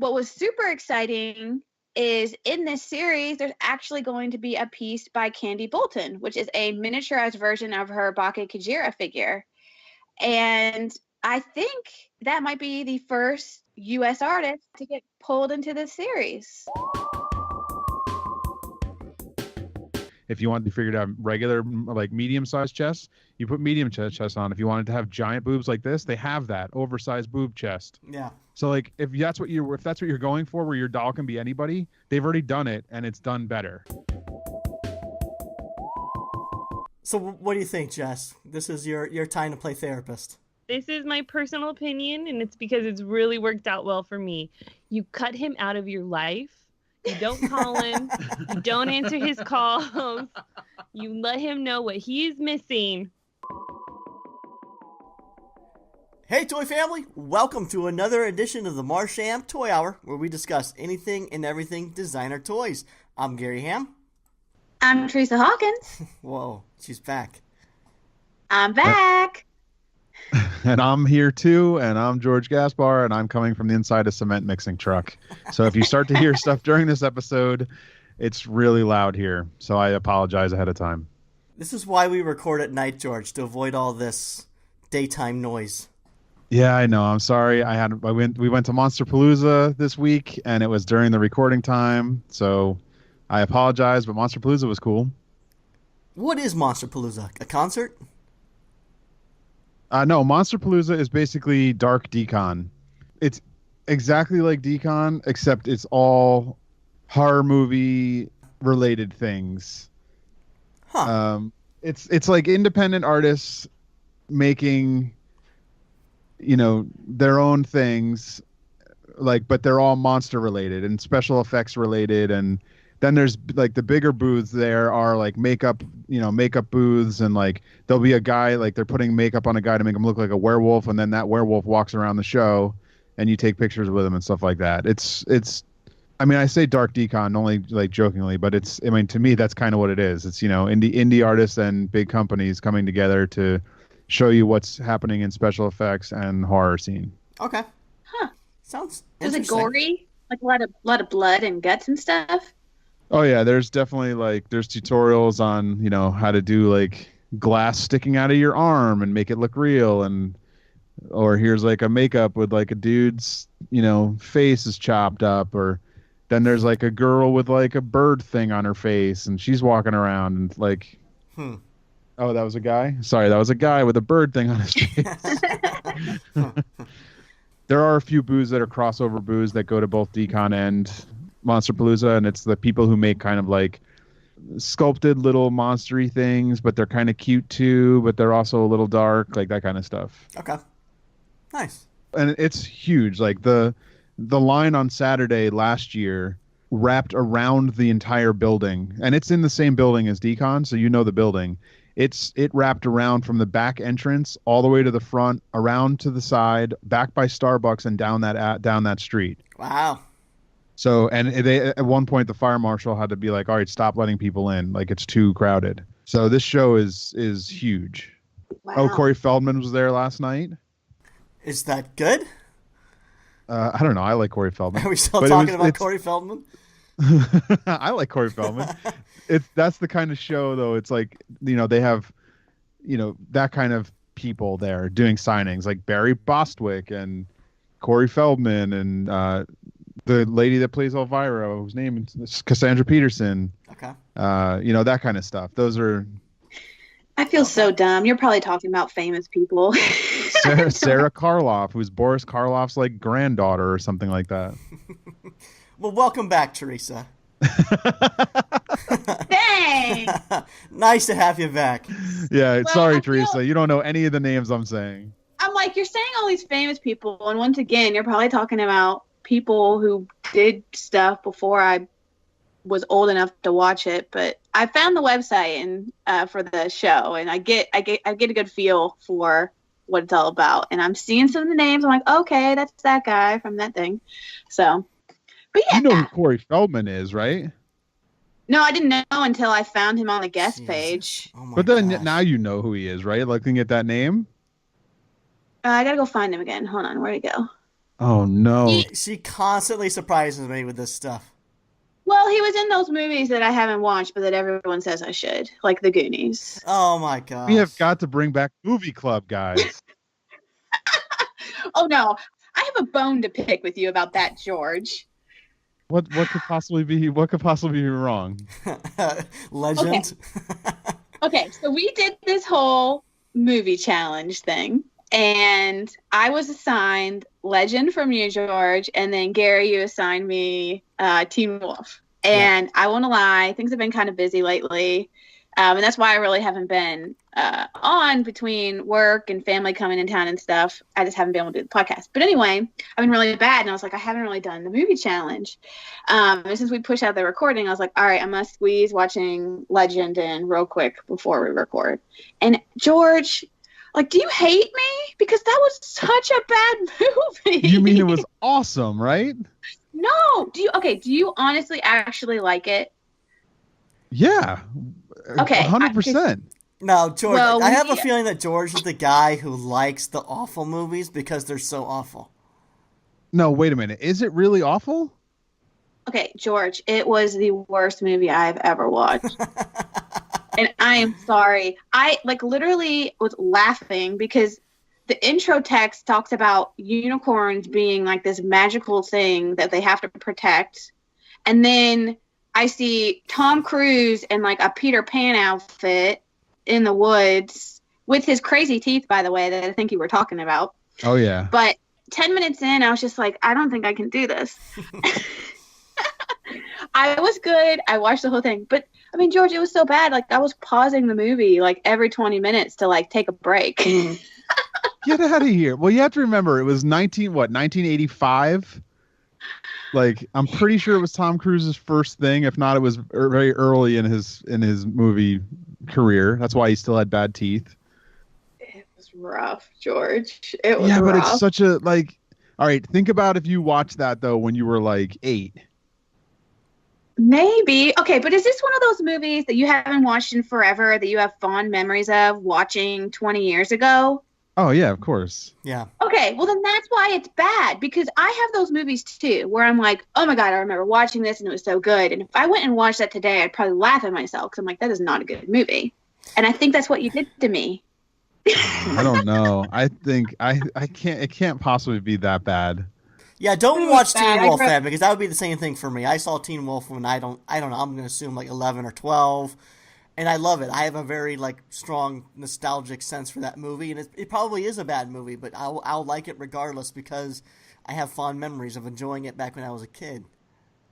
what was super exciting is in this series, there's actually going to be a piece by Candy Bolton, which is a miniaturized version of her Bake Kajira figure. And I think that might be the first U.S. artist to get pulled into this series. If you want to figure out regular, like medium-sized chests, you put medium chest on. If you wanted to have giant boobs like this, they have that oversized boob chest. Yeah. So like, if that's what you're going for, where your doll can be anybody, they've already done it, and it's done better. So what do you think, Jess? This is your time to play therapist. This is my personal opinion, and it's because it's really worked out well for me. You cut him out of your life. You don't call him. You don't answer his calls. You let him know what he is missing. Hey, Toy Family! Welcome to another edition of the Marsham Toy Hour, where we discuss anything and everything designer toys. I'm Gary Ham. I'm Theresa Hawkins. Whoa, she's back. I'm back. And I'm here too, and I'm George Gaspar, and I'm coming from the inside of a cement mixing truck. So if you start to hear stuff during this episode, it's really loud here. So I apologize ahead of time. This is why we record at night, George, to avoid all this daytime noise. Yeah, I know. I'm sorry. We went to Monsterpalooza this week, and it was during the recording time. So I apologize, but Monsterpalooza was cool. What is Monsterpalooza? A concert? No, Monsterpalooza is basically dark decon. It's exactly like decon, except it's all horror movie related things. Huh. It's like independent artists making, their own things, but they're all monster related and special effects related. And then there's like the bigger booths there are like makeup booths, and like there'll be a guy, like they're putting makeup on a guy to make him look like a werewolf, and then that werewolf walks around the show and you take pictures with him and stuff like that. I say dark decon only like jokingly, but to me that's kind of what it is. It's, indie artists and big companies coming together to show you what's happening in special effects and horror scene. Okay. Huh. Sounds Is interesting. it gory? Like a lot of blood and guts and stuff? Oh yeah, there's definitely there's tutorials on, how to do like glass sticking out of your arm and make it look real, or here's like a makeup with like a dude's, face is chopped up, or then there's like a girl with like a bird thing on her face and she's walking around and like Oh, that was a guy? Sorry, that was a guy with a bird thing on his face. There are a few booths that are crossover booths that go to both Decon and Monsterpalooza, and it's the people who make kind of like sculpted little monstery things, but they're kind of cute too, but they're also a little dark, like that kind of stuff. Okay. Nice. And it's huge. Like the line on Saturday last year wrapped around the entire building, and it's in the same building as Decon, so the building. It wrapped around from the back entrance all the way to the front, around to the side, back by Starbucks, and down that street. Wow. So, and at one point the fire marshal had to be like, all right, stop letting people in. Like, it's too crowded. So this show is huge. Wow. Oh, Corey Feldman was there last night. Is that good? I don't know. I like Corey Feldman. Are we still talking about Corey Feldman? I like Corey Feldman. That's the kind of show, though. It's like, they have, that kind of people there doing signings, like Barry Bostwick and Corey Feldman and the lady that plays Elvira, whose name is Cassandra Peterson. Okay. That kind of stuff. Those are. I feel so dumb. You're probably talking about famous people. Sarah Karloff, who's Boris Karloff's like granddaughter or something like that. Well, welcome back, Theresa. Thanks. Nice to have you back. Yeah, Well, sorry, Theresa. You don't know any of the names I'm saying. I'm like, you're saying all these famous people, and once again, you're probably talking about people who did stuff before I was old enough to watch it. But I found the website and for the show, and I get a good feel for what it's all about. And I'm seeing some of the names. I'm like, okay, that's that guy from that thing. So, but yeah. You know who Corey Feldman is, right? No, I didn't know until I found him on the guest page. Oh my But then gosh. now you know who he is, right? Looking at that name. I gotta go find him again. Hold on, where'd he go? Oh no. She constantly surprises me with this stuff. Well, he was in those movies that I haven't watched, but that everyone says I should, like The Goonies. Oh my gosh. We have got to bring back Movie Club, guys. Oh no, I have a bone to pick with you about that, George. What could possibly be wrong? Legend. Okay, so we did this whole movie challenge thing, and I was assigned Legend from you, George, and then Gary, you assigned me Teen Wolf. And I won't lie, things have been kind of busy lately, and that's why I really haven't been on between work and family coming in town and stuff. I just haven't been able to do the podcast. But anyway, I've been really bad, and I was like, I haven't really done the movie challenge. And since we pushed out the recording, I was like, all right, I must squeeze watching Legend in real quick before we record. And George, like, do you hate me? Because that was such a bad movie. You mean it was awesome, right? No. Do you honestly actually like it? Yeah. Okay. 100%. No, George, Well, I have a feeling that George is the guy who likes the awful movies because they're so awful. No, wait a minute. Is it really awful? Okay, George, it was the worst movie I've ever watched. And I am sorry. I literally was laughing because the intro text talks about unicorns being like this magical thing that they have to protect. And then I see Tom Cruise in like a Peter Pan outfit in the woods with his crazy teeth, by the way, that I think you were talking about. Oh, yeah. But 10 minutes in, I was just like, I don't think I can do this. I was good. I watched the whole thing. But, I mean, George, it was so bad. Like, I was pausing the movie, like, every 20 minutes to, like, take a break. Get out of here. Well, you have to remember, it was 1985? Like, I'm pretty sure it was Tom Cruise's first thing. If not, it was very early in his movie career. That's why he still had bad teeth. It was rough, George. It was rough. But it's such a, like, all right, think about if you watched that, though, when you were, like, 8. Maybe. Okay, but is this one of those movies that you haven't watched in forever that you have fond memories of watching 20 years ago? Oh, yeah, of course. Yeah. Okay, well, then that's why it's bad, because I have those movies, too, where I'm like, oh, my God, I remember watching this, and it was so good. And if I went and watched that today, I'd probably laugh at myself, because I'm like, that is not a good movie. And I think that's what you did to me. I don't know. I think it can't possibly be that bad. Yeah, don't watch Teen Wolf then, because that would be the same thing for me. I saw Teen Wolf when I don't know, I'm going to assume like 11 or 12, and I love it. I have a very like strong nostalgic sense for that movie, and it probably is a bad movie, but I'll like it regardless because I have fond memories of enjoying it back when I was a kid.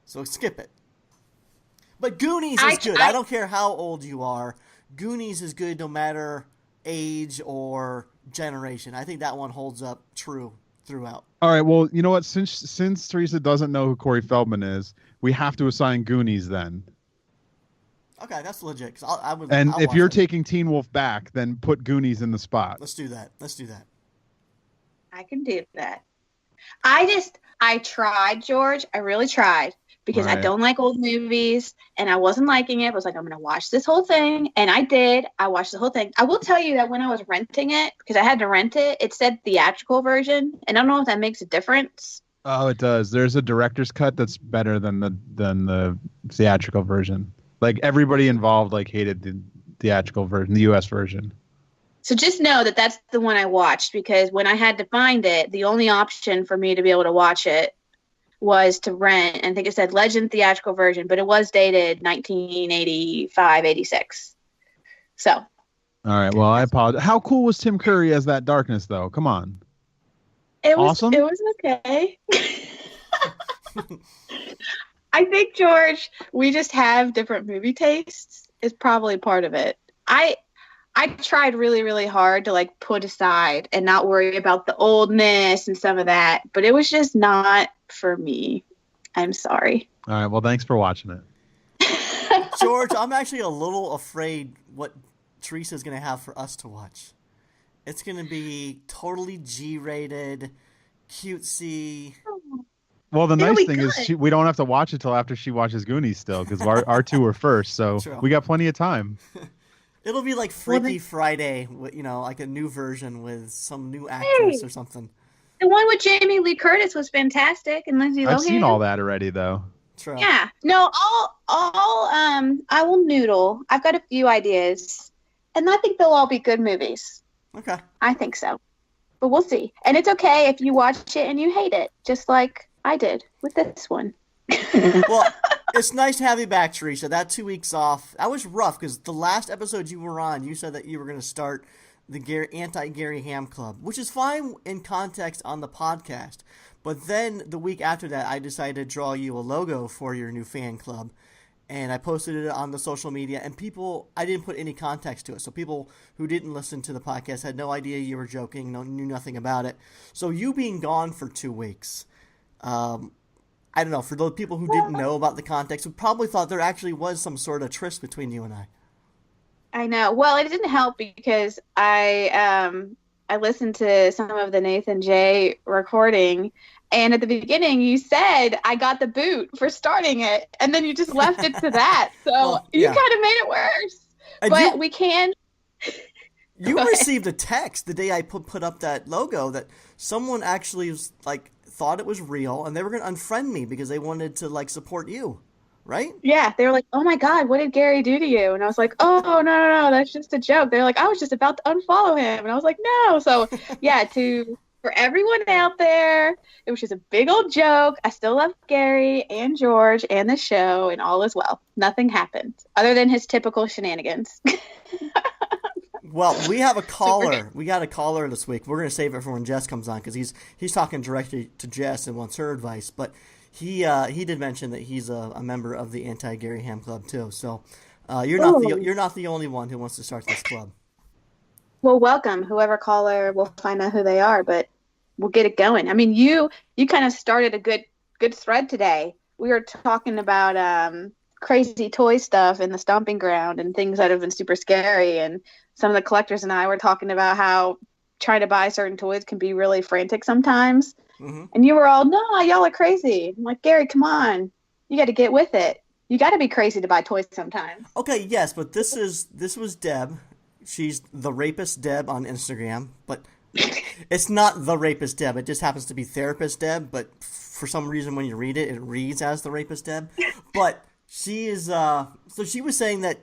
So skip it. But Goonies is good. I don't care how old you are. Goonies is good no matter age or generation. I think that one holds up true throughout. All right, well, you know what? Since Theresa doesn't know who Corey Feldman is, we have to assign Goonies then. Okay, that's legit. I'll if you're taking Teen Wolf back, then put Goonies in the spot. Let's do that. I can do that. I tried, George. I really tried. Because I don't like old movies, and I wasn't liking it. I was like, I'm going to watch this whole thing, and I did. I watched the whole thing. I will tell you that when I was renting it, because I had to rent it, it said theatrical version, and I don't know if that makes a difference. Oh, it does. There's a director's cut that's better than the theatrical version. Like, everybody involved like hated the theatrical version, the U.S. version. So just know that that's the one I watched, because when I had to find it, the only option for me to be able to watch it was to rent, and I think it said Legend theatrical version, but it was dated 1985, 86. So. All right. Well, I apologize. How cool was Tim Curry as that darkness, though? Come on. It was awesome. It was okay. I think, George, we just have different movie tastes is probably part of it. I tried really, really hard to like put aside and not worry about the oldness and some of that, but it was just not for me. I'm sorry. All right. Well, thanks for watching it. George, I'm actually a little afraid what Teresa's going to have for us to watch. It's going to be totally G-rated, cutesy. Well, the nice thing is we don't have to watch it till after she watches Goonies still, because our two were first, so True. We got plenty of time. It'll be like Freaky Friday, like a new version with some new actress or something. The one with Jamie Lee Curtis was fantastic, and Lindsay Lohan. I've seen all that already, though. True. Yeah. No, I will noodle. I've got a few ideas, and I think they'll all be good movies. Okay. I think so. But we'll see. And it's okay if you watch it and you hate it, just like I did with this one. Well, it's nice to have you back, Theresa. That 2 weeks off, that was rough because the last episode you were on, you said that you were going to start the anti-Gary Ham Club, which is fine in context on the podcast. But then the week after that, I decided to draw you a logo for your new fan club. And I posted it on the social media, and I didn't put any context to it. So people who didn't listen to the podcast had no idea you were joking, knew nothing about it. So you being gone for 2 weeks, I don't know, for those people who didn't know about the context, who probably thought there actually was some sort of tryst between you and I. I know. Well, it didn't help because I listened to some of the Nathan J recording, and at the beginning you said I got the boot for starting it, and then you just left it to that. So Well, you yeah. kind of made it worse. And But we can. You Go ahead. received a text the day I put up that logo that someone actually was thought it was real, and they were going to unfriend me because they wanted to support you, right? Yeah, they were like, "Oh my God, what did Gary do to you?" And I was like, "Oh no, that's just a joke." They're like, "I was just about to unfollow him," and I was like, "No." So yeah, for everyone out there, it was just a big old joke. I still love Gary and George and the show, and all is well. Nothing happened other than his typical shenanigans. Well, we have a caller. We got a caller this week. We're going to save it for when Jess comes on because he's talking directly to Jess and wants her advice. But he did mention that he's a member of the Anti-Gary Ham Club too. So you're not the only one who wants to start this club. Well, welcome. Whoever caller, we'll find out who they are, but we'll get it going. I mean, you kind of started a good thread today. We were talking about crazy toy stuff in the stomping ground and things that have been super scary, and some of the collectors and I were talking about how trying to buy certain toys can be really frantic sometimes. Mm-hmm. And you were all, "No, y'all are crazy." I'm like, "Gary, come on. You got to get with it. You got to be crazy to buy toys sometimes." Okay, yes, but this was Deb. She's the rapist Deb on Instagram, but it's not the rapist Deb. It just happens to be therapist Deb, but for some reason when you read it, it reads as the rapist Deb. But she is, so she was saying that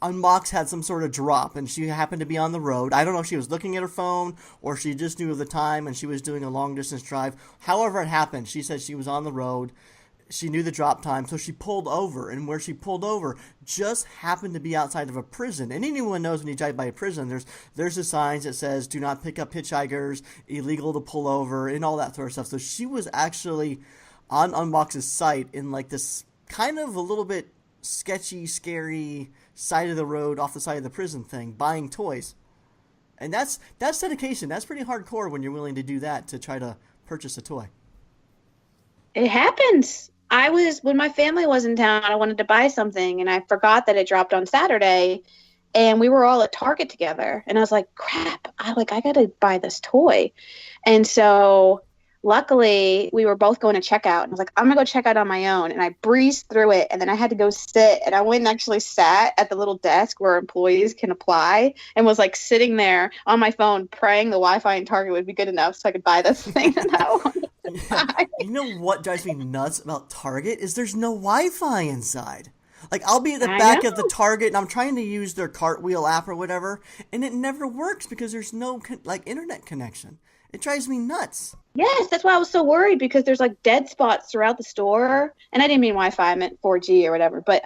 Unbox had some sort of drop, and she happened to be on the road. I don't know if she was looking at her phone, or she just knew of the time, and she was doing a long-distance drive. However it happened, she said she was on the road. She knew the drop time, so she pulled over, and where she pulled over just happened to be outside of a prison. And anyone knows when you drive by a prison, there's the signs that says, "Do not pick up hitchhikers, illegal to pull over," and all that sort of stuff. So she was actually on Unbox's site in this kind of a little bit sketchy, scary side of the road off the side of the prison thing, buying toys. And that's dedication. That's pretty hardcore when you're willing to do that to try to purchase a toy. It happens. When my family was in town, I wanted to buy something, and I forgot that it dropped on Saturday, and we were all at Target together, and I was like, "Crap, I got to buy this toy." And so luckily we were both going to checkout, and I was like, "I'm going to go check out on my own." And I breezed through it, and then I had to go sit, and I went and actually sat at the little desk where employees can apply, and was sitting there on my phone praying the Wi-Fi in Target would be good enough so I could buy this thing that I wanted to buy. You know what drives me nuts about Target is there's no Wi-Fi inside. I'll be at the back of the Target, and I'm trying to use their Cartwheel app or whatever, and it never works because there's no internet connection. It drives me nuts. Yes, that's why I was so worried, because there's dead spots throughout the store. And I didn't mean Wi-Fi, I meant 4G or whatever. But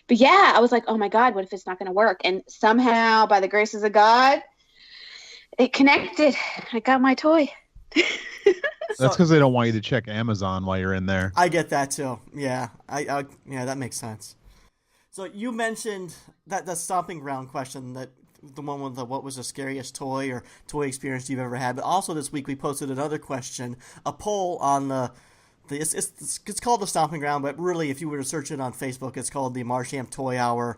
yeah, I was like, "Oh my God, what if it's not going to work?" And somehow, by the graces of God, it connected. I got my toy. That's because they don't want you to check Amazon while you're in there. I get that too. Yeah, yeah, that makes sense. So you mentioned that the stomping ground question, that the one with what was the scariest toy or toy experience you've ever had. But also this week we posted another question, a poll on it's called the Stomping Ground, but really if you were to search it on Facebook, it's called the Marsham Toy Hour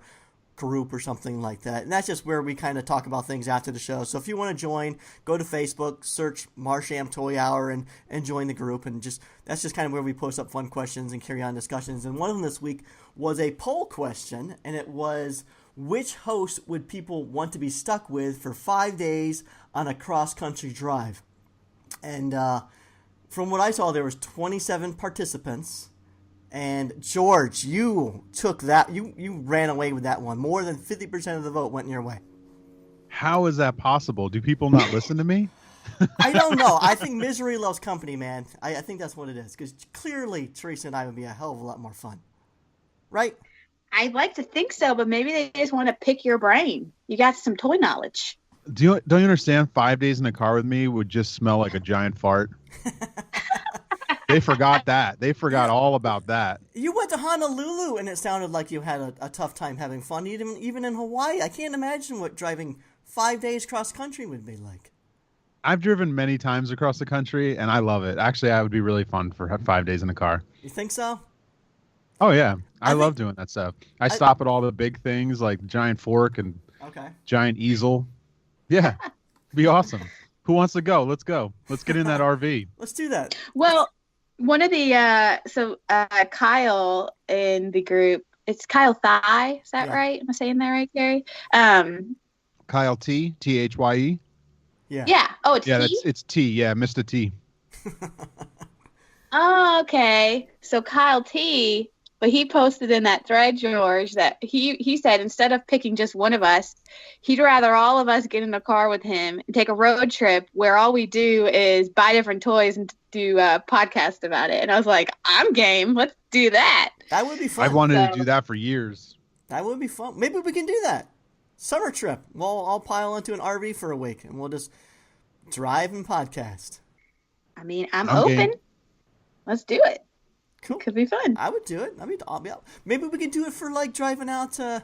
group or something like that. And that's just where we kind of talk about things after the show. So if you want to join, go to Facebook, search Marsham Toy Hour and join the group. And that's just kind of where we post up fun questions and carry on discussions. And one of them this week was a poll question, and it was, which host would people want to be stuck with for 5 days on a cross-country drive? And from what I saw, there was 27 participants. And George, you took that. You ran away with that one. More than 50% of the vote went your way. How is that possible? Do people not listen to me? I don't know. I think misery loves company, man. I think that's what it is. Because clearly, Theresa and I would be a hell of a lot more fun. Right? I'd like to think so, but maybe they just want to pick your brain. You got some toy knowledge. Don't you understand? 5 days in a car with me would just smell like a giant fart. They forgot that. They forgot all about that. You went to Honolulu, and it sounded like you had a tough time having fun, even in Hawaii. I can't imagine what driving 5 days cross country would be like. I've driven many times across the country, and I love it. Actually, that would be really fun for 5 days in a car. You think so? Oh, yeah. I love doing that stuff. I stop at all the big things like giant fork and giant easel. Yeah. Be awesome. Who wants to go? Let's go. Let's get in that RV. Let's do that. Well, one of the Kyle in the group, it's Kyle Thye, is that right? Am I saying that right, Gary? Kyle T, Thye. Yeah. Oh, it's T? It's T. Yeah, Mr. T. Oh, okay. So Kyle T, but he posted in that thread, George, that he said instead of picking just one of us, he'd rather all of us get in a car with him and take a road trip where all we do is buy different toys and do a podcast about it. And I was like, I'm game. Let's do that. That would be fun. I've wanted to do that for years. That would be fun. Maybe we can do that. Summer trip. We'll all pile into an RV for a week, and we'll just drive and podcast. I mean, I'm open. Game. Let's do it. Cool. It could be fun. I would do it. I mean, maybe we could do it for like driving out to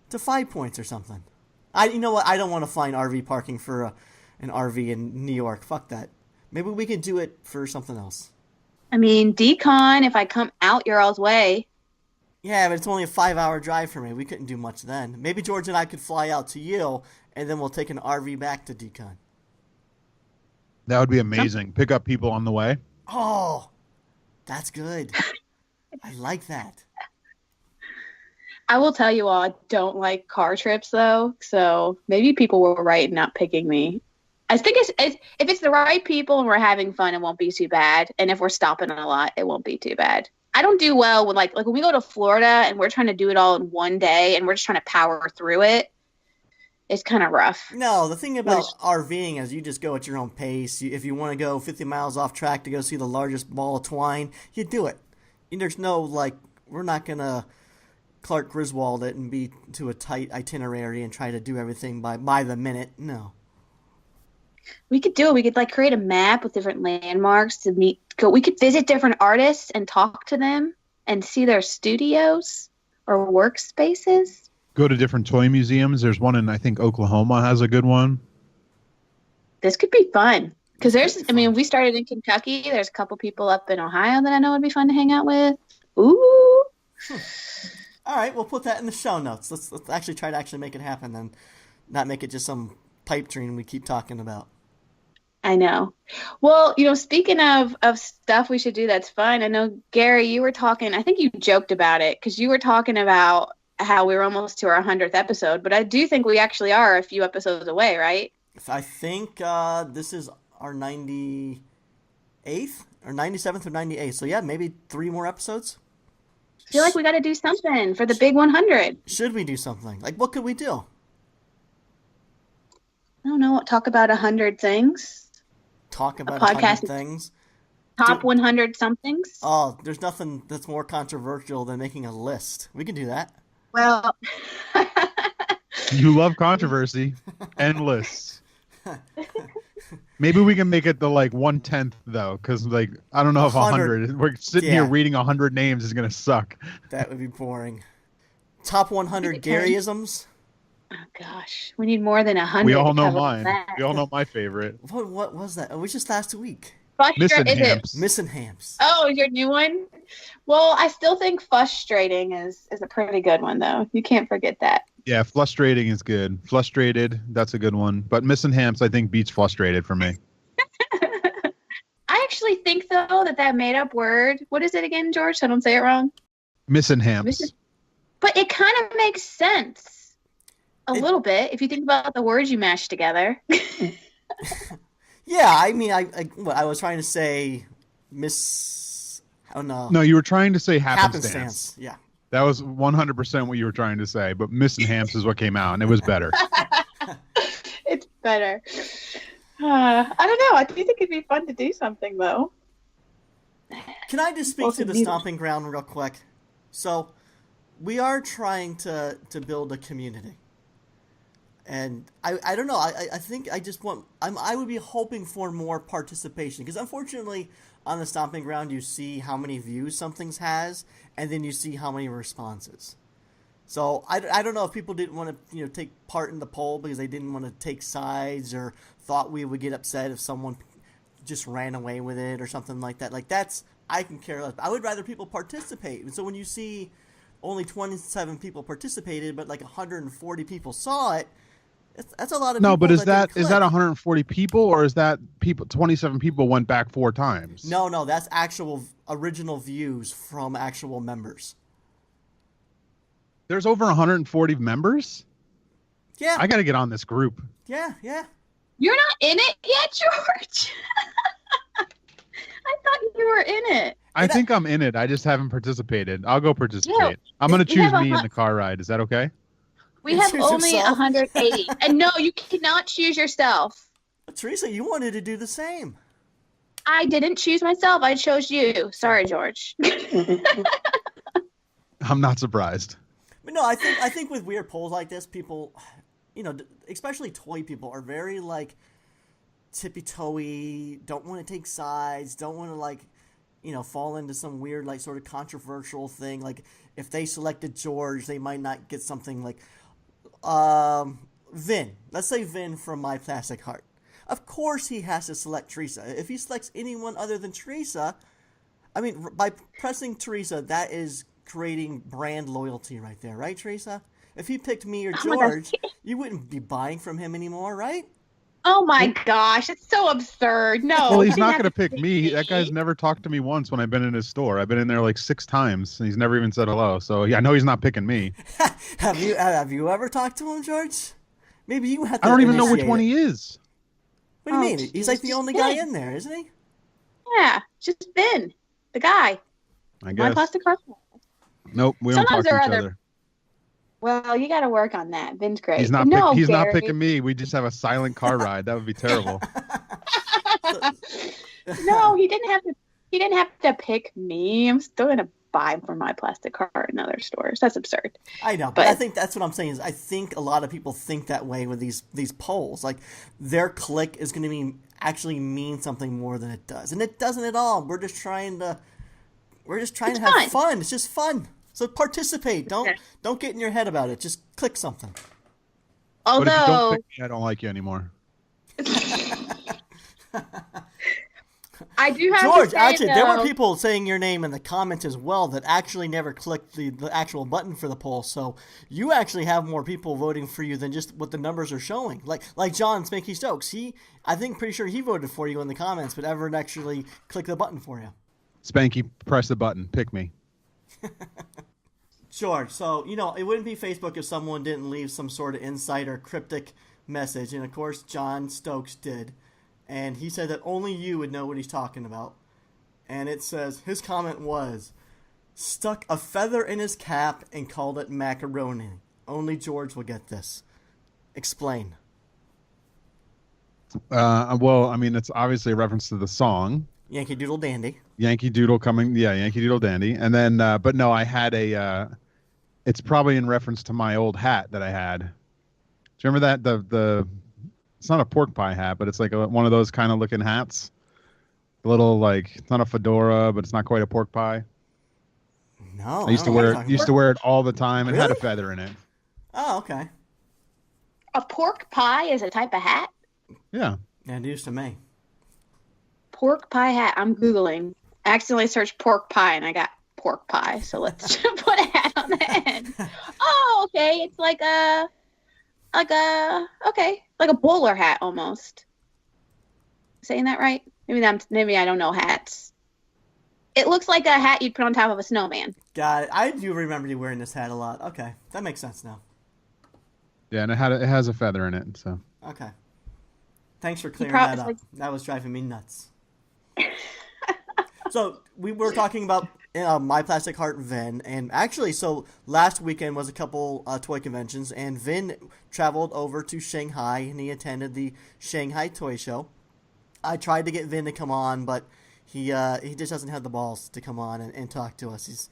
5 Points or something. You know what? I don't want to find RV parking for an RV in New York. Fuck that. Maybe we could do it for something else. I mean, decon, if I come out your all's way. Yeah, but it's only a 5-hour drive for me. We couldn't do much then. Maybe George and I could fly out to you, and then we'll take an RV back to decon. That would be amazing. Pick up people on the way. Oh, that's good. I like that. I will tell you all, I don't like car trips, though. So maybe people were right in not picking me. I think if it's the right people and we're having fun, it won't be too bad. And if we're stopping a lot, it won't be too bad. I don't do well with like when we go to Florida and we're trying to do it all in one day and we're just trying to power through it. It's kind of rough. No, the thing about RVing is you just go at your own pace. If you want to go 50 miles off track to go see the largest ball of twine, you do it. And there's no, we're not going to Clark Griswold it and be to a tight itinerary and try to do everything by the minute. No. We could do it. We could create a map with different landmarks to meet. We could visit different artists and talk to them and see their studios or workspaces. Go to different toy museums. There's one in, I think, Oklahoma has a good one. This could be fun. Because we started in Kentucky. There's a couple people up in Ohio that I know would be fun to hang out with. Ooh. All right, we'll put that in the show notes. Let's actually try to make it happen and not make it just some pipe dream we keep talking about. I know. Well, speaking of stuff we should do that's fun, I know, Gary, you were talking, I think you joked about it, because you were talking about how we were almost to our 100th episode, but I do think we actually are a few episodes away, right? I think this is our 98th or 97th or 98th. So yeah, maybe 3 more episodes. I feel like we got to do something for the big 100. Should we do something? What could we do? I don't know. Talk about 100 things. Talk about 100 things. Top 100 somethings. Oh, there's nothing that's more controversial than making a list. We can do that. Well, you love controversy and lists. Maybe we can make it the 1/10 though, because I don't know if 100. We're sitting here reading 100 names is gonna suck. That would be boring. Top 100 Garyisms. Oh gosh, we need more than 100. We all know mine. We all know my favorite. What was that? It was just last week. Missing Hams. Oh, your new one? Well, I still think frustrating is a pretty good one, though. You can't forget that. Yeah, frustrating is good. Frustrated, that's a good one. But missing hams, I think, beats frustrated for me. I actually think, though, that made-up word, what is it again, George? So I don't say it wrong. Missing hams. But it kind of makes sense. A little bit, if you think about the words you mashed together. Yeah, I mean, I was trying to say No, you were trying to say happenstance. Yeah. That was 100% what you were trying to say, but Miss and Hams is what came out, and it was better. It's better. I don't know. I do think it'd be fun to do something, though. Can I just speak to the stomping ground real quick? So, we are trying to build a community. And I don't know. I think I just want. I would be hoping for more participation because unfortunately, on the stomping ground, you see how many views something has, and then you see how many responses. So I don't know if people didn't want to take part in the poll because they didn't want to take sides or thought we would get upset if someone just ran away with it or something like that. Like I can care less. I would rather people participate. And so when you see only 27 people participated, but like 140 people saw it. That's a lot of people. No, but is that 140 people or is that 27 people went back 4 times? No, that's actual original views from actual members. There's over 140 members? Yeah. I got to get on this group. Yeah. You're not in it yet, George? I thought you were in it. I think I'm in it. I just haven't participated. I'll go participate. Yeah, I'm going to choose me in the car ride. Is that okay? We have only 180. And no, you cannot choose yourself. But Theresa, you wanted to do the same. I didn't choose myself. I chose you. Sorry, George. I'm not surprised. But no, I think with weird polls like this, people, especially toy people, are very like tippy-toey, don't want to take sides, don't want to fall into some weird like sort of controversial thing. Like if they selected George, they might not get something like Vin. Let's say Vin from My Plastic Heart. Of course he has to select Theresa. If he selects anyone other than Theresa, I mean, by pressing Theresa, that is creating brand loyalty right there, right, Theresa? If he picked me or George, you wouldn't be buying from him anymore, right? Oh my gosh, it's so absurd. No. Well, he's not going to pick me. That guy's never talked to me once when I've been in his store. I've been in there like 6 times, and he's never even said hello. So, yeah, I know he's not picking me. Have you ever talked to him, George? Maybe you have to. I don't even know which one he is. What do you mean? He's like the only guy in there, isn't he? Yeah, just Ben, the guy. I guess. My Plastic Heart. Nope, we don't talk to each other. Well, you got to work on that. Vin's great. He's not picking me. We just have a silent car ride. That would be terrible. No, he didn't have to. He didn't have to pick me. I'm still gonna buy from My Plastic Heart in other stores. That's absurd. I know, but I think that's what I'm saying. Is I think a lot of people think that way with these polls. Like their click is going to actually mean something more than it does, and it doesn't at all. We're just trying to have fun. It's just fun. So participate. Don't get in your head about it. Just click something. Although, but if you don't pick me, I don't like you anymore. I do have George, to say, actually, there were people saying your name in the comments as well that actually never clicked the actual button for the poll. So you actually have more people voting for you than just what the numbers are showing. Like John Spanky Stokes, pretty sure he voted for you in the comments, but ever actually clicked the button for you. Spanky, press the button. Pick me. George, so, it wouldn't be Facebook if someone didn't leave some sort of insight or cryptic message. And, of course, John Stokes did. And he said that only you would know what he's talking about. And it says, his comment was, stuck a feather in his cap and called it macaroni. Only George will get this. Explain. Well, I mean, it's obviously a reference to the song. Yankee Doodle Dandy. Yankee Doodle Yankee Doodle Dandy. And then, but no, I had it's probably in reference to my old hat that I had. Do you remember that? It's not a pork pie hat, but it's like one of those kind of looking hats. A little it's not a fedora, but it's not quite a pork pie. No. I used to wear it all the time. It had a feather in it. Oh, okay. A pork pie is a type of hat? Yeah. Yeah, news to me. Pork pie hat. I'm Googling. I accidentally searched pork pie and I got pork pie. So let's put a hat on the end. Oh, okay. It's like a bowler hat almost. Saying that right? Maybe I don't know hats. It looks like a hat you'd put on top of a snowman. Got it. I do remember you wearing this hat a lot. Okay, that makes sense now. Yeah, and it has a feather in it. So. Okay. Thanks for clearing that up. Like... That was driving me nuts. So we were talking about My Plastic Heart Vin, and actually, so last weekend was a couple toy conventions, and Vin traveled over to Shanghai, and he attended the Shanghai Toy Show. I tried to get Vin to come on, but he just doesn't have the balls to come on and talk to us. He's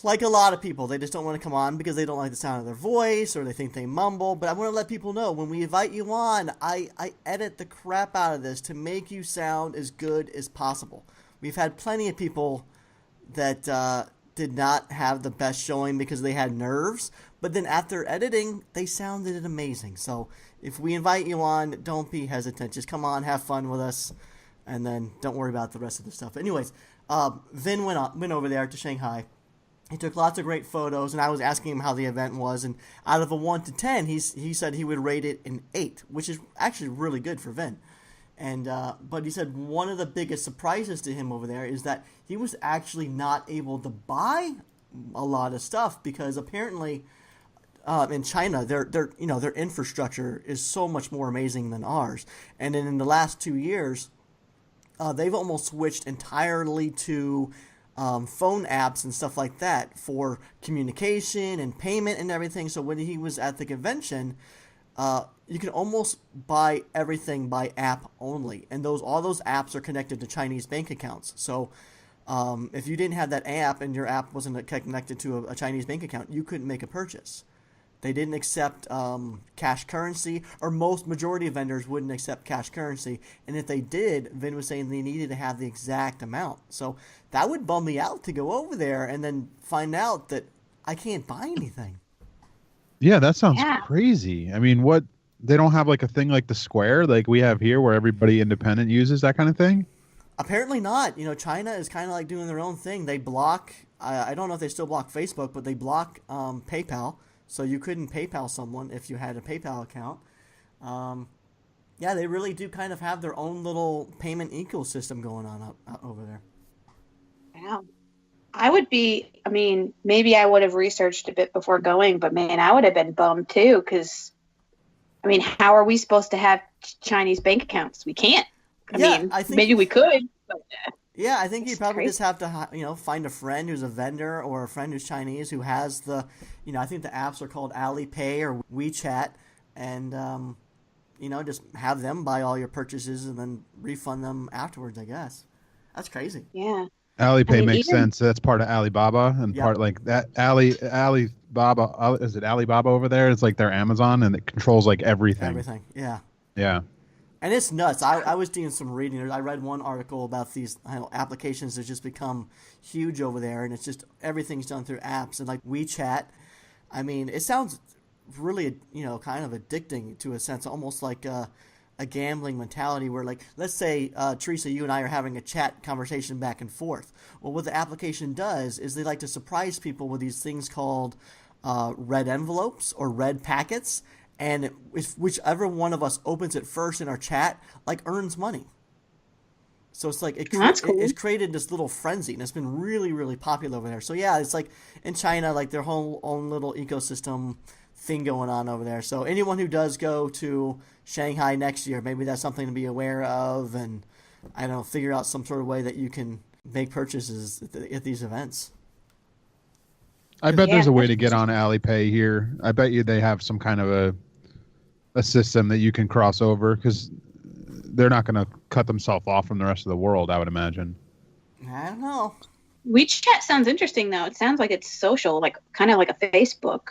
like a lot of people. They just don't want to come on because they don't like the sound of their voice or they think they mumble. But I want to let people know, when we invite you on, I edit the crap out of this to make you sound as good as possible. We've had plenty of people that did not have the best showing because they had nerves, but then after editing, they sounded amazing. So if we invite you on, don't be hesitant. Just come on, have fun with us, and then don't worry about the rest of the stuff. Anyways, Vin went over there to Shanghai. He took lots of great photos, and I was asking him how the event was, and out of a 1 to 10, he said he would rate it an 8, which is actually really good for Vin. And but he said one of the biggest surprises to him over there is that he was actually not able to buy a lot of stuff because apparently in China their infrastructure is so much more amazing than ours. And then in the last 2 years, they've almost switched entirely to phone apps and stuff like that for communication and payment and everything. So when he was at the convention, you can almost buy everything by app only, and all those apps are connected to Chinese bank accounts. So if you didn't have that app and your app wasn't connected to a Chinese bank account, you couldn't make a purchase. They didn't accept cash currency, or majority of vendors wouldn't accept cash currency. And if they did, Vin was saying they needed to have the exact amount. So that would bum me out to go over there and then find out that I can't buy anything. Yeah, that sounds crazy. I mean, they don't have like a thing like the Square like we have here where everybody independent uses that kind of thing? Apparently not. China is kind of like doing their own thing. They block, I don't know if they still block Facebook, but they block PayPal. So you couldn't PayPal someone if you had a PayPal account. Yeah, they really do kind of have their own little payment ecosystem going on up over there. Wow. Maybe I would have researched a bit before going, but man, I would have been bummed too, because, how are we supposed to have Chinese bank accounts? We can't. I think maybe we could. But, yeah, I think you probably just have to, find a friend who's a vendor or a friend who's Chinese who has I think the apps are called Alipay or WeChat, and, just have them buy all your purchases and then refund them afterwards, I guess. That's crazy. Yeah. Alipay makes sense. That's part of Alibaba, and part like that Alibaba. Is it Alibaba over there? It's like their Amazon, and it controls like everything. Everything, yeah. Yeah. And it's nuts. I was doing some reading. I read one article about these applications that just become huge over there, and it's just everything's done through apps and like WeChat. It sounds really kind of addicting to a sense, almost like a gambling mentality where, like, let's say, Theresa, you and I are having a chat conversation back and forth. Well, what the application does is they like to surprise people with these things called red envelopes or red packets, and whichever one of us opens it first in our chat, earns money. So it's like That's cool. It's created this little frenzy, and it's been really, really popular over there. So yeah, it's like in China, like their whole own little ecosystem thing going on over there. So anyone who does go to Shanghai next year, maybe that's something to be aware of, and figure out some sort of way that you can make purchases at these events. I bet there's a way to get on Alipay here. I bet you they have some kind of a system that you can cross over, because they're not going to cut themselves off from the rest of the world, I would imagine. I don't know. WeChat sounds interesting, though. It sounds like it's social, kind of like a Facebook.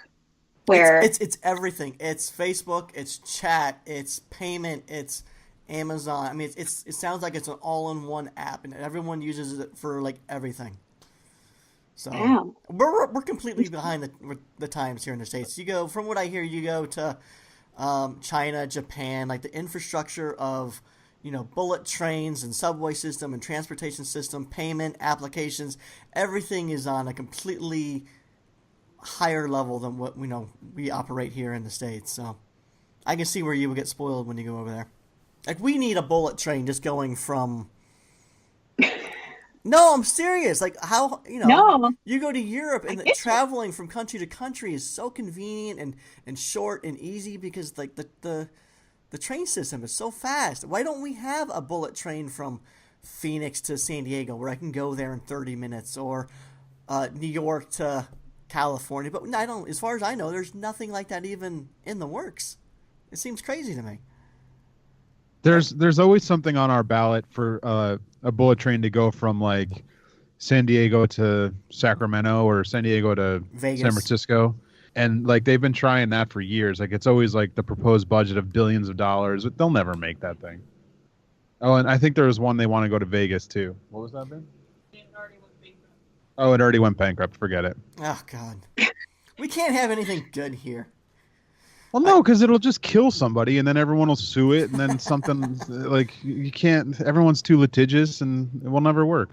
Where it's everything. It's Facebook, it's chat, it's payment, it's Amazon. It sounds like it's an all-in-one app, and everyone uses it for everything. So we're completely behind the times here in the States. From what I hear, you go to China, Japan, like the infrastructure of bullet trains and subway system and transportation system, payment applications, everything is on a completely higher level than what we operate here in the States. So I can see where you would get spoiled when you go over there. We need a bullet train just going from No, I'm serious. How No. You go to Europe, and traveling from country to country is so convenient and short and easy, because the the train system is so fast. Why don't we have a bullet train from Phoenix to San Diego where I can go there in 30 minutes, or New York to California? But I don't. As far as I know, there's nothing like that even in the works. It seems crazy to me. There's always something on our ballot for a bullet train to go from like San Diego to Sacramento or San Diego to Vegas. San Francisco. And like they've been trying that for years. Like it's always like the proposed budget of billions of dollars, but they'll never make that thing. Oh, and I think there was one they want to go to Vegas too. What was that, Ben? It already went bankrupt. Oh, it already went bankrupt. Forget it. Oh God, we can't have anything good here. Well, no, because it'll just kill somebody, and then everyone will sue it, and then something like you can't. Everyone's too litigious, and it will never work.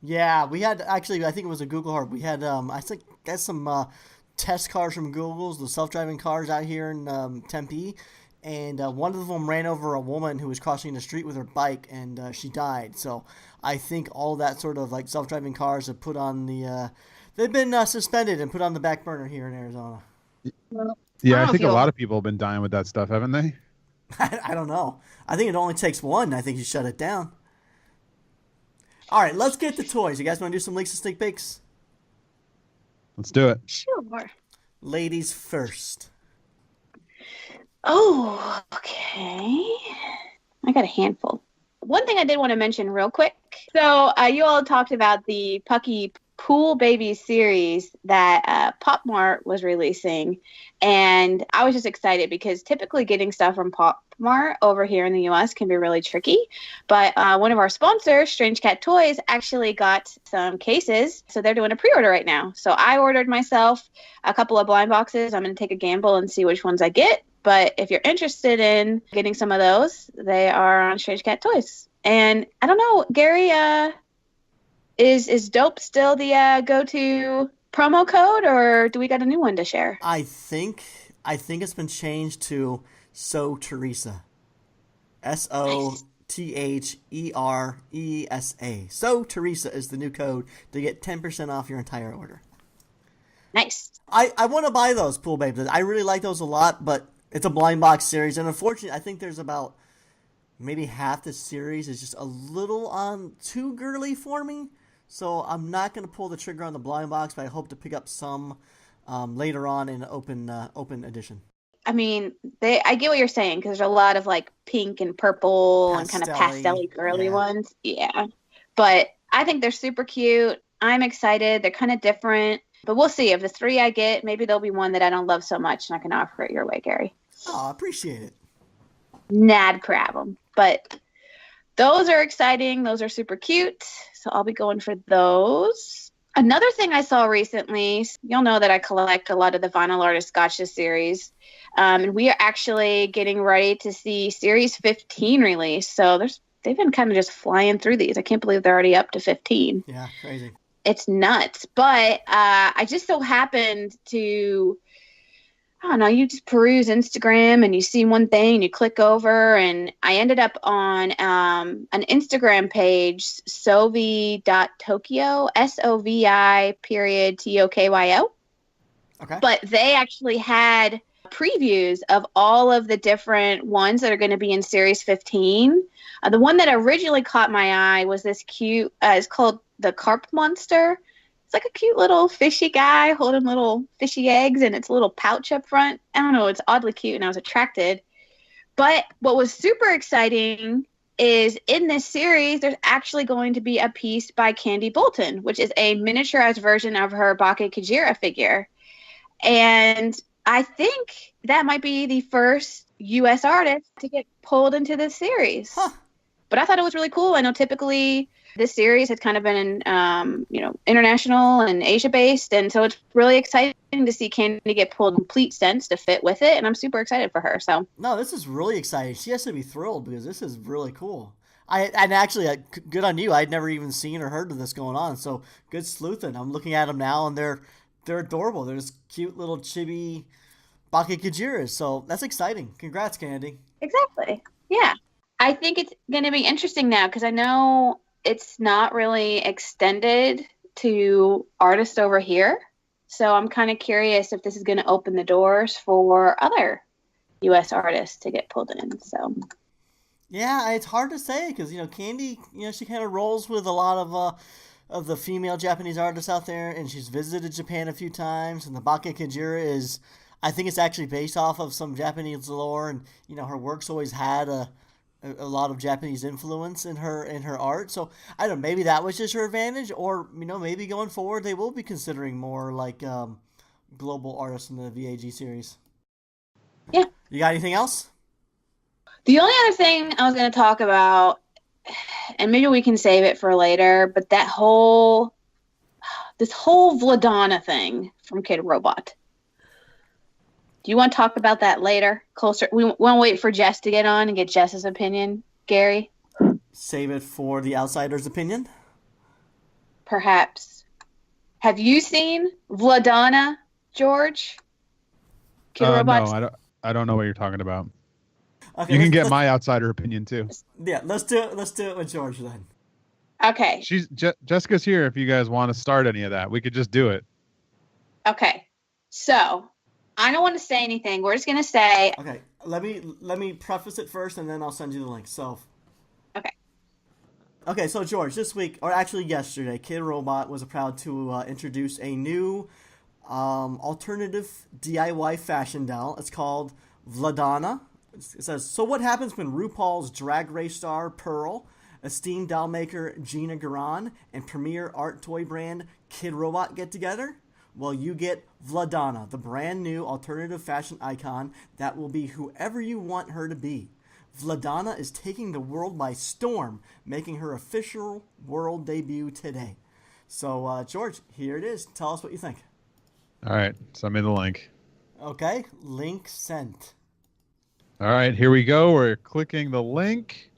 Yeah, we had actually. I think it was a Google Heart. We had I think that's some test cars from Google's, the self-driving cars out here in Tempe. And one of them ran over a woman who was crossing the street with her bike, and she died. So I think all that sort of like self-driving cars have put on the they've been suspended and put on the back burner here in Arizona. Yeah, I think a lot of people have been dying with that stuff, haven't they? I don't know. I think it only takes one. I think you shut it down. All right, let's get the toys. You guys want to do some leaks and sneak peeks? Let's do it. Sure. Ladies first. Oh, okay. I got a handful. One thing I did want to mention real quick. So you all talked about the Pucky Pool Baby series that Pop Mart was releasing. And I was just excited because typically getting stuff from Pop Mart over here in the U.S. can be really tricky. But one of our sponsors, Strange Cat Toys, actually got some cases. So they're doing a pre-order right now. So I ordered myself a couple of blind boxes. I'm going to take a gamble and see which ones I get. But if you're interested in getting some of those, they are on Strange Cat Toys. And I don't know, Gary, is dope still the go-to promo code, or do we got a new one to share? I think it's been changed to So Theresa. SOTHERESA. So Theresa is the new code to get 10% off your entire order. Nice. I want to buy those Pool Babes. I really like those a lot, but it's a blind box series, and unfortunately, I think there's about maybe half the series is just a little too girly for me. So I'm not going to pull the trigger on the blind box, but I hope to pick up some later on in open edition. I mean, I get what you're saying, because there's a lot of like pink and purple and kind of pastel-y girly ones. Yeah. But I think they're super cute. I'm excited. They're kind of different. But we'll see. If the 3 I get, maybe there'll be one that I don't love so much, and I can offer it your way, Gary. Oh, I appreciate it. Nad crab them. But those are exciting. Those are super cute. So I'll be going for those. Another thing I saw recently, you'll know that I collect a lot of the Vinyl Artist Gotcha series. And we are actually getting ready to see Series 15 release. So they've been kind of just flying through these. I can't believe they're already up to 15. Yeah, crazy. It's nuts. But I just so happened to, I don't know, you just peruse Instagram and you see one thing and you click over, and I ended up on an Instagram page, sovi.tokyo, SOVI.TOKYO. Okay. But they actually had previews of all of the different ones that are going to be in Series 15. The one that originally caught my eye was this cute, it's called the Carp Monster. It's like a cute little fishy guy holding little fishy eggs, and it's a little pouch up front. I don't know, it's oddly cute, and I was attracted. But what was super exciting is in this series, there's actually going to be a piece by Candy Bolton, which is a miniaturized version of her Bake Kajira figure. And I think that might be the first U.S. artist to get pulled into this series. Huh. But I thought it was really cool. I know typically this series has kind of been, international and Asia-based, and so it's really exciting to see Candy get pulled complete sense to fit with it, and I'm super excited for her. So no, this is really exciting. She has to be thrilled because this is really cool. And actually, good on you. I'd never even seen or heard of this going on, so good sleuthing. I'm looking at them now, and they're adorable. They're just cute little chibi Bake Kajiras, so that's exciting. Congrats, Candy. Exactly. Yeah. I think it's going to be interesting now because I know it's not really extended to artists over here. So I'm kind of curious if this is going to open the doors for other U.S. artists to get pulled in. So Yeah, it's hard to say because Candy, she kind of rolls with a lot of the female Japanese artists out there, and she's visited Japan a few times. And the Baka Kajira is, I think it's actually based off of some Japanese lore, and her work's always had a lot of Japanese influence in her art. So I don't know, maybe that was just her advantage, or maybe going forward they will be considering more like global artists in the VAG series. Yeah. You got anything else? The only other thing I was going to talk about, and maybe we can save it for later, but this whole Vladana thing from Kid Robot. Do you want to talk about that later? Closer. We want to wait for Jess to get on and get Jess's opinion, Gary? Save it for the outsider's opinion? Perhaps. Have you seen Vladana, George? Kid Robot? No, I don't know what you're talking about. Okay, you can get my outsider opinion too. Yeah, let's do it with George then. Okay. Jessica's here if you guys want to start any of that. We could just do it. Okay. So, I don't want to say anything. We're just going to say... Okay, let me preface it first and then I'll send you the link. So... Okay, so George, this week, or actually yesterday, Kid Robot was proud to introduce a new alternative DIY fashion doll. It's called Vladana. It says, so what happens when RuPaul's Drag Race star Pearl, esteemed doll maker Gina Garan, and premier art toy brand Kid Robot get together? Well, you get Vladana, the brand new alternative fashion icon that will be whoever you want her to be. Vladana is taking the world by storm, making her official world debut today. So, George, here it is. Tell us what you think. All right, send me the link. Okay, link sent. All right, here we go. We're clicking the link.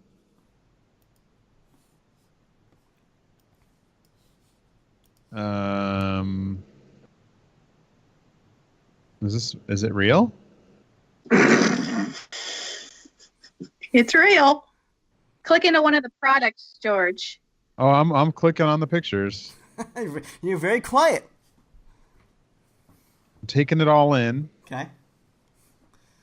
Is it real? It's real. Click into one of the products, George. Oh, I'm clicking on the pictures. You're very quiet. I'm taking it all in. Okay.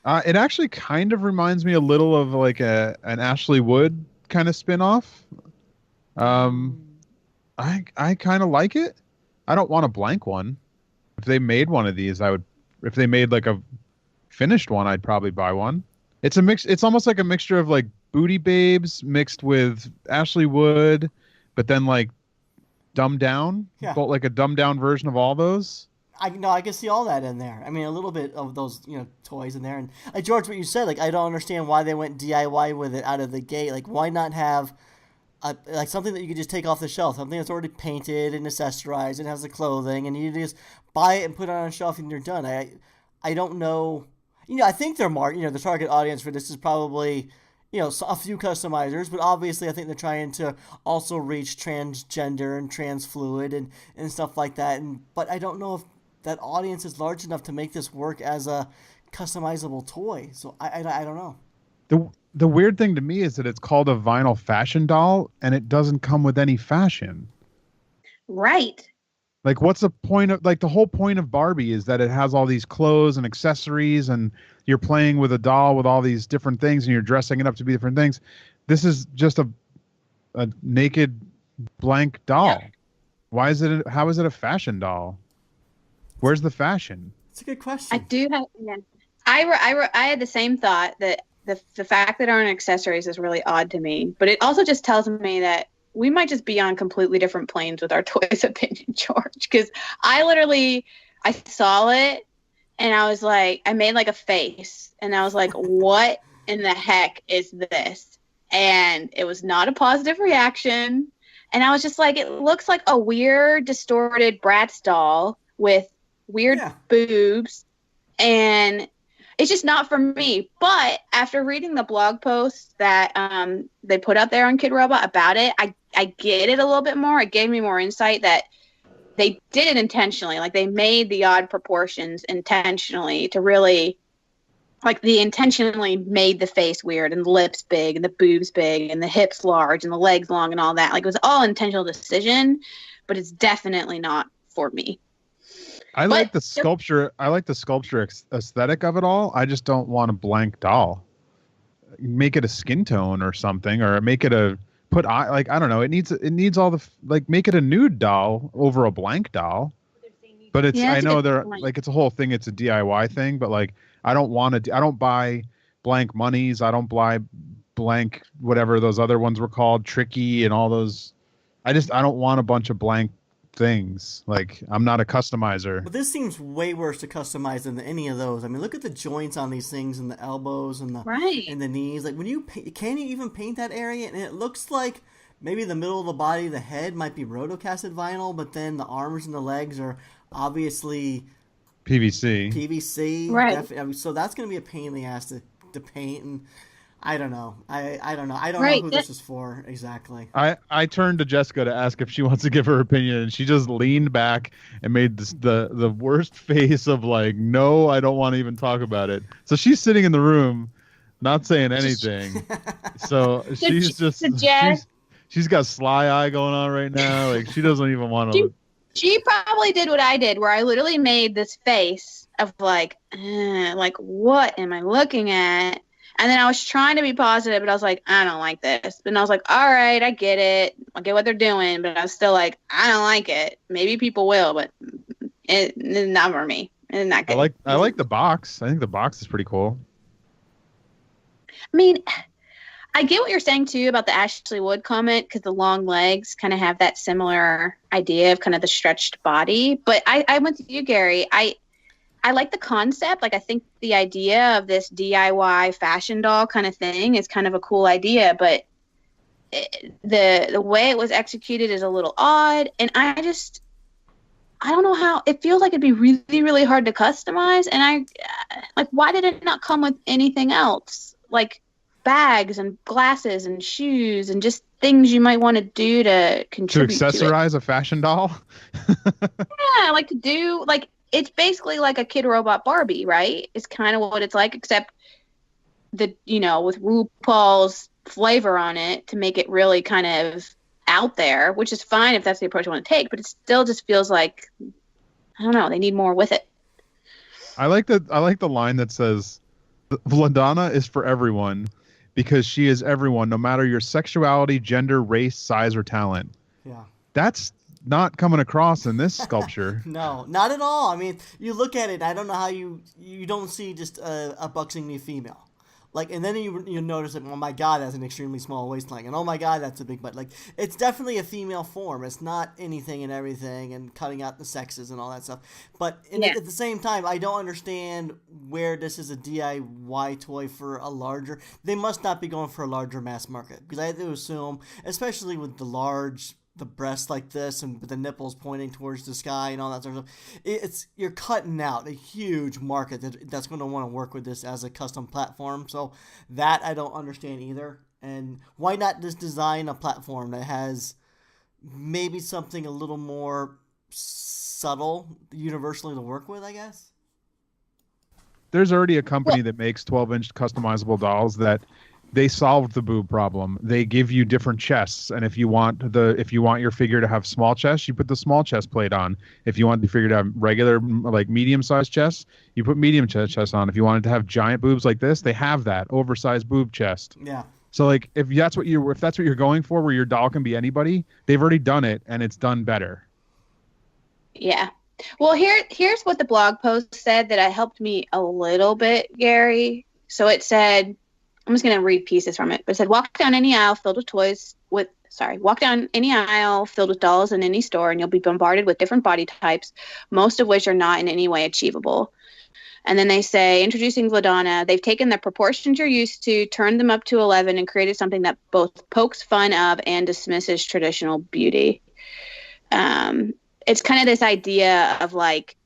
It actually kind of reminds me a little of like an Ashley Wood kind of spin-off. I kind of like it. I don't want a blank one. If they made one of these, if they made like a finished one, I'd probably buy one. It's a mix. It's almost like a mixture of like Booty Babes mixed with Ashley Wood, but then like dumbed down. Yeah. But like a dumbed down version of all those. I can see all that in there. I mean, a little bit of those, toys in there. And George, what you said, like, I don't understand why they went DIY with it out of the gate. Like, why not have like something that you could just take off the shelf, something that's already painted and accessorized and has the clothing, and you just buy it and put it on a shelf and you're done. I don't know. I think the target audience for this is probably, a few customizers, but obviously I think they're trying to also reach transgender and trans fluid and stuff like that. But I don't know if that audience is large enough to make this work as a customizable toy. So I don't know. The weird thing to me is that it's called a vinyl fashion doll and it doesn't come with any fashion. Right. Like, what's the point of, like, the whole point of Barbie is that it has all these clothes and accessories and you're playing with a doll with all these different things and you're dressing it up to be different things. This is just a naked blank doll. Yeah. How is it a fashion doll? Where's the fashion? It's a good question. I do have, yeah. I had the same thought that the fact that there aren't accessories is really odd to me, but it also just tells me that we might just be on completely different planes with our toys opinion, George. Because I saw it and I was like, I made like a face and I was like, what in the heck is this? And it was not a positive reaction. And I was just like, it looks like a weird, distorted Bratz doll with weird boobs. And it's just not for me. But after reading the blog post that they put up there on Kid Robot about it, I get it a little bit more. It gave me more insight that they did it intentionally. Like, they made the odd proportions intentionally to really, like, they intentionally made the face weird and the lips big and the boobs big and the hips large and the legs long and all that. Like, it was all intentional decision, but it's definitely not for me. I like the sculpture. I like the sculpture aesthetic of it all. I just don't want a blank doll. Make it a skin tone or something, or make it a put eye. Like I don't know. It needs all the like make it a nude doll over a blank doll. But it's Yeah, I that's a know good they're point. like it's a whole thing. It's a DIY thing, but like I don't want to. I don't buy blank monies. I don't buy blank whatever those other ones were called, tricky and all those. I don't want a bunch of blank things. Like I'm not a customizer. But this seems way worse to customize than any of those. I mean, look at the joints on these things and the elbows and the Right. and the knees. Like when you can you even paint that area? And it looks like maybe the middle of the body, the head might be rotocasted vinyl, but then the arms and the legs are obviously PVC. PVC. Right. I mean, so that's going to be a pain in the ass to paint. And I don't know. I don't know. I don't Right, know who this is for exactly. I turned to Jessica to ask if she wants to give her opinion, and she just leaned back and made the worst face of like, no, I don't want to even talk about it. So she's sitting in the room, not saying anything. So she's got sly eye going on right now. Like she doesn't even want to. She probably did what I did, where I literally made this face of like what am I looking at? And then I was trying to be positive, but I was like, I don't like this. And I was like, all right, I get it. I get what they're doing, but I was still like, I don't like it. Maybe people will, but it's not for me. It's not good. I like the box. I think the box is pretty cool. I mean, I get what you're saying too about the Ashley Wood comment, because the long legs kind of have that similar idea of kind of the stretched body. But I went to you, Gary. I like the concept. Like, I think the idea of this DIY fashion doll kind of thing is kind of a cool idea, but the way it was executed is a little odd. And I don't know how. It feels like it'd be really, really hard to customize. And why did it not come with anything else? Like bags and glasses and shoes and just things you might want to do to contribute to accessorize a fashion doll. Yeah, it's basically like a kid robot Barbie, right? It's kind of what it's like, except with RuPaul's flavor on it to make it really kind of out there, which is fine if that's the approach you want to take, but it still just feels like, I don't know, they need more with it. I like the line that says, "Vladana is for everyone because she is everyone, no matter your sexuality, gender, race, size, or talent." Yeah. That's not coming across in this sculpture. No, not at all. I mean, you look at it, I don't know how you don't see just a buxomly female. Like, and then you notice that, oh my God, that's an extremely small waistline, and oh my God, that's a big butt. Like, it's definitely a female form. It's not anything and everything and cutting out the sexes and all that stuff. But at the same time, I don't understand where this is a DIY toy for a larger. They must not be going for a larger mass market, because I have to assume, especially with the breasts like this and the nipples pointing towards the sky and all that sort of stuff, you're cutting out a huge market that's going to want to work with this as a custom platform. So that I don't understand either. And why not just design a platform that has maybe something a little more subtle universally to work with, I guess? There's already a company that makes 12-inch customizable dolls that they solved the boob problem. They give you different chests, and if you want your figure to have small chest, you put the small chest plate on. If you want the figure to have regular, like medium-sized chest, you put medium chest on. If you wanted to have giant boobs like this, they have that oversized boob chest. Yeah. So like if that's what you're going for, where your doll can be anybody, they've already done it, and it's done better. Yeah. Well, here's what the blog post said that helped me a little bit, Gary. So it said, I'm just going to read pieces from it, but it said, walk down any aisle filled with dolls in any store, and you'll be bombarded with different body types, most of which are not in any way achievable. And then they say, introducing Vladana, they've taken the proportions you're used to, turned them up to 11, and created something that both pokes fun of and dismisses traditional beauty. It's kind of this idea of like,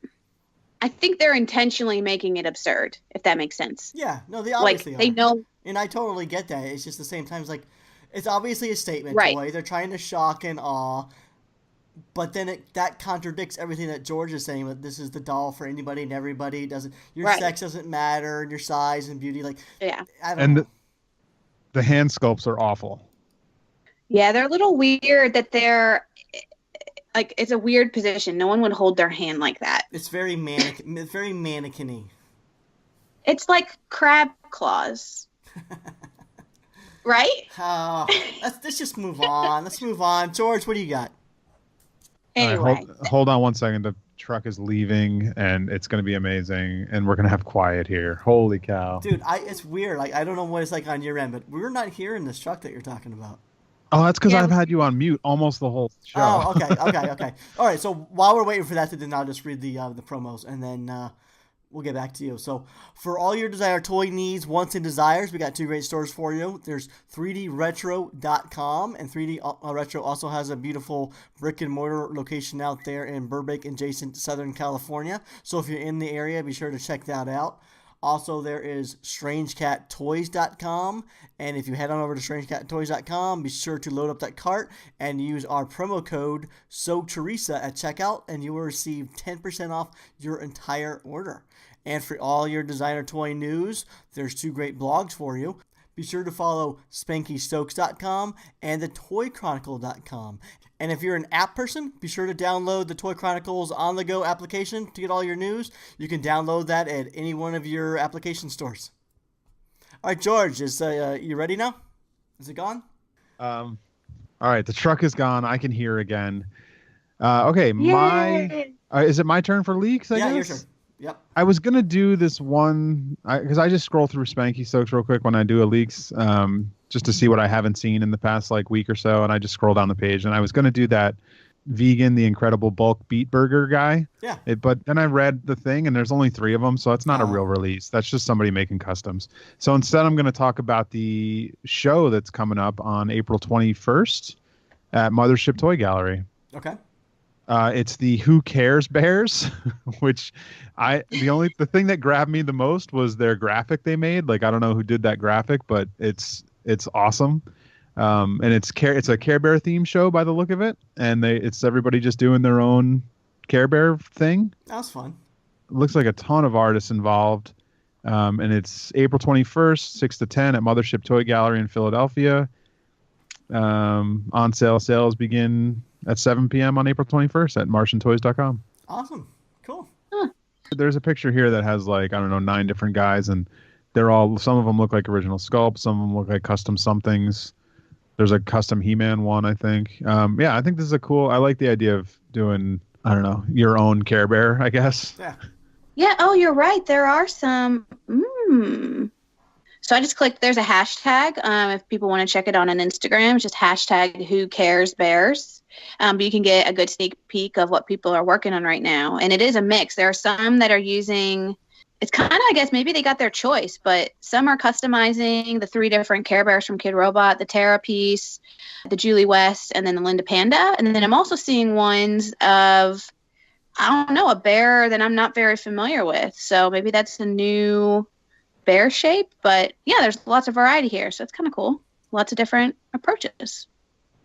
I think they're intentionally making it absurd, if that makes sense. Yeah, no, they obviously they know. And I totally get that. It's just the same time, it's like, it's obviously a statement Right. toy. They're trying to shock and awe, but then that contradicts everything that George is saying. That this is the doll for anybody and everybody. Your sex doesn't matter, and your size and beauty. Like, Yeah. I don't know. The hand sculpts are awful. Yeah, they're a little weird that they're like it's a weird position. No one would hold their hand like that. It's very mannequin-y. It's like crab claws. Right? Let's just move on. Let's move on. George, what do you got? Anyway. All right, hold on one second. The truck is leaving, and it's going to be amazing, and we're going to have quiet here. Holy cow. Dude, it's weird. Like, I don't know what it's like on your end, but we're not hearing this truck that you're talking about. Oh, that's because I've had you on mute almost the whole show. Oh, okay. All right, so while we're waiting for that to then I'll just read the promos, and then we'll get back to you. So for all your designer toy needs, wants, and desires, we got 2 great stores for you. There's 3dretro.com, and 3D Retro also has a beautiful brick and mortar location out there in Burbank, adjacent to Southern California. So if you're in the area, be sure to check that out. Also, there is StrangeCatToys.com, and if you head on over to StrangeCatToys.com, be sure to load up that cart and use our promo code Theresa at checkout, and you will receive 10% off your entire order. And for all your designer toy news, there's 2 great blogs for you. Be sure to follow SpankyStokes.com and TheToyChronicle.com. And if you're an app person, be sure to download the Toy Chronicles on the go application to get all your news. You can download that at any one of your application stores. All right, George, is you ready now? Is it gone? All right, the truck is gone. I can hear again. Okay, is it my turn for leaks? I guess? Your turn. Yep. I was gonna do this one because I just scroll through Spanky Stokes real quick when I do a leaks, just to see what I haven't seen in the past like week or so, and I just scroll down the page, and I was gonna do that vegan, the incredible bulk beet burger guy. Yeah. But then I read the thing, and there's only 3 of them, so it's not a real release. That's just somebody making customs. So instead, I'm gonna talk about the show that's coming up on April 21st at Mothership Toy Gallery. Okay. It's the Who Cares Bears, which the thing that grabbed me the most was their graphic they made. Like, I don't know who did that graphic, but it's awesome. And it's a Care Bear theme show by the look of it. And it's everybody just doing their own Care Bear thing. That was fun. It looks like a ton of artists involved. And it's April 21st, 6 to 10 at Mothership Toy Gallery in Philadelphia. On sales begin at 7 p.m. on April 21st at MarshamToys.com. Awesome. Cool. Huh. There's a picture here that has 9 different guys, and some of them look like original sculpts, some of them look like custom somethings. There's a custom He-Man one, I think. I think this is I like the idea of doing, I don't know, your own Care Bear, I guess. Yeah. Yeah, oh, you're right. There are some. So I just clicked, there's a hashtag. If people want to check it on an Instagram, it's just hashtag Who Cares Bears. But you can get a good sneak peek of what people are working on right now. And it is a mix. There are some that are using, it's kind of, I guess, maybe they got their choice, but some are customizing the 3 different Care Bears from Kid Robot, the Tara piece, the Julie West, and then the Linda Panda. And then I'm also seeing ones of, I don't know, a bear that I'm not very familiar with. So maybe that's a new bear shape. But yeah, there's lots of variety here. So it's kind of cool. Lots of different approaches.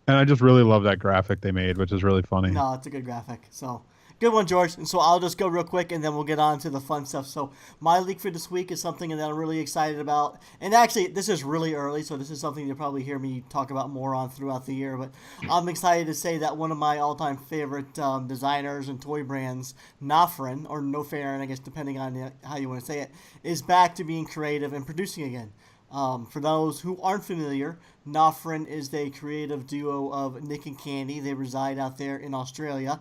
And I just really love that graphic they made, which is really funny. No, it's a good graphic. So, good one, George. And so I'll just go real quick, and then we'll get on to the fun stuff. So my leak for this week is something that I'm really excited about. And actually, this is really early, so this is something you'll probably hear me talk about more on throughout the year. But I'm excited to say that one of my all-time favorite designers and toy brands, Nofrin, or No Farron, I guess, depending on how you want to say it, is back to being creative and producing again. For those who aren't familiar, Nofrin is the creative duo of Nick and Candy. They reside out there in Australia,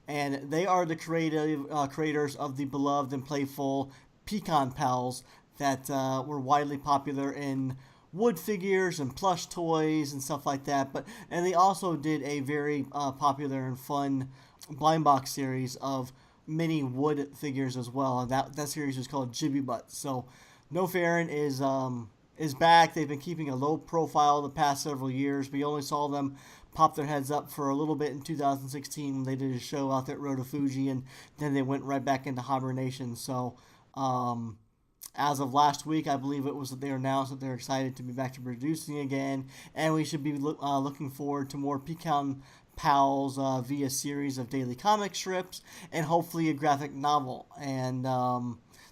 and they are the creators of the beloved and playful Pecan Pals that were widely popular in wood figures and plush toys and stuff like that. And they also did a very popular and fun blind box series of mini wood figures as well. And that series was called Jibby Butt. So No Farron is back. They've been keeping a low profile the past several years. We only saw them pop their heads up for a little bit in 2016 when they did a show out there at Roto Fuji, and then they went right back into hibernation. So as of last week, I believe it was that they announced that they're excited to be back to producing again, and we should be looking forward to more Pecan Pals via series of daily comic strips and hopefully a graphic novel. And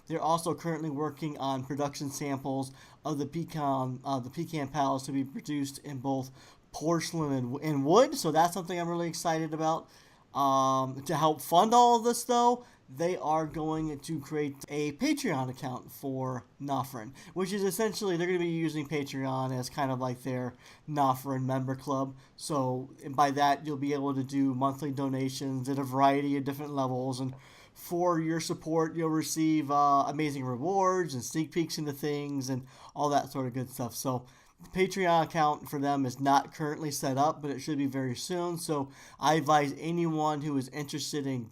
they're also currently working on production samples of the Pecan Pals to be produced in both porcelain and wood. So that's something I'm really excited about. To help fund all of this, though, they are going to create a Patreon account for Nofrin, which is essentially they're going to be using Patreon as kind of like their Nofrin member club. So by that, you'll be able to do monthly donations at a variety of different levels, and for your support, you'll receive amazing rewards and sneak peeks into things and all that sort of good stuff. So the Patreon account for them is not currently set up, but it should be very soon. So I advise anyone who is interested in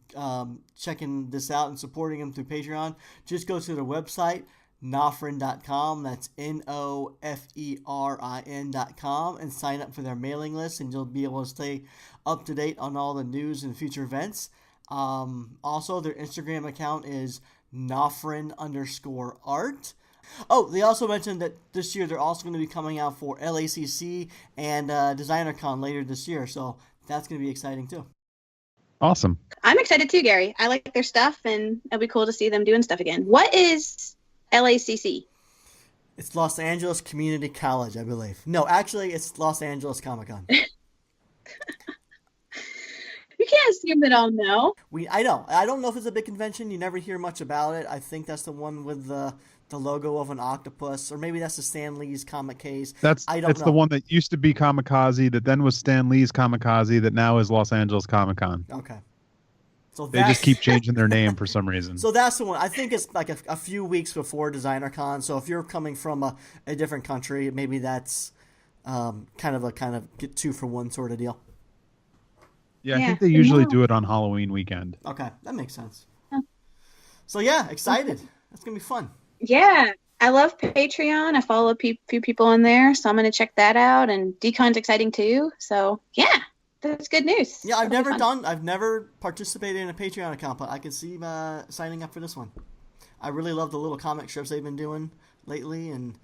checking this out and supporting them through Patreon, just go to their website, Nofrin.com. That's Noferin.com, and sign up for their mailing list, and you'll be able to stay up to date on all the news and future events. Also, their Instagram account is Nofrin_art. Oh, they also mentioned that this year they're also going to be coming out for LACC and DesignerCon later this year, so that's going to be exciting too. Awesome. I'm excited too, Gary. I like their stuff, and it'll be cool to see them doing stuff again. What is LACC? It's Los Angeles Community College, I believe. No, actually, it's Los Angeles Comic-Con. You can't assume that I'll know. I know. I don't know if it's a big convention. You never hear much about it. I think that's the one with the logo of an octopus, or maybe that's the Stan Lee's comic case. It's the one that used to be Kamikaze, that then was Stan Lee's Kamikaze, that now is Los Angeles Comic-Con. Okay. So they just keep changing their name for some reason. So that's the one. I think it's like a few weeks before DesignerCon. So if you're coming from a different country, maybe that's kind of get 2-for-1 sort of deal. Yeah, I think they usually do it on Halloween weekend. Okay, that makes sense. So yeah, excited. That's going to be fun. Yeah, I love Patreon. I follow a few people on there, so I'm going to check that out. And Decon's exciting too. So yeah, that's good news. Yeah, I've never participated in a Patreon account, but I can see signing up for this one. I really love the little comic strips they've been doing lately, and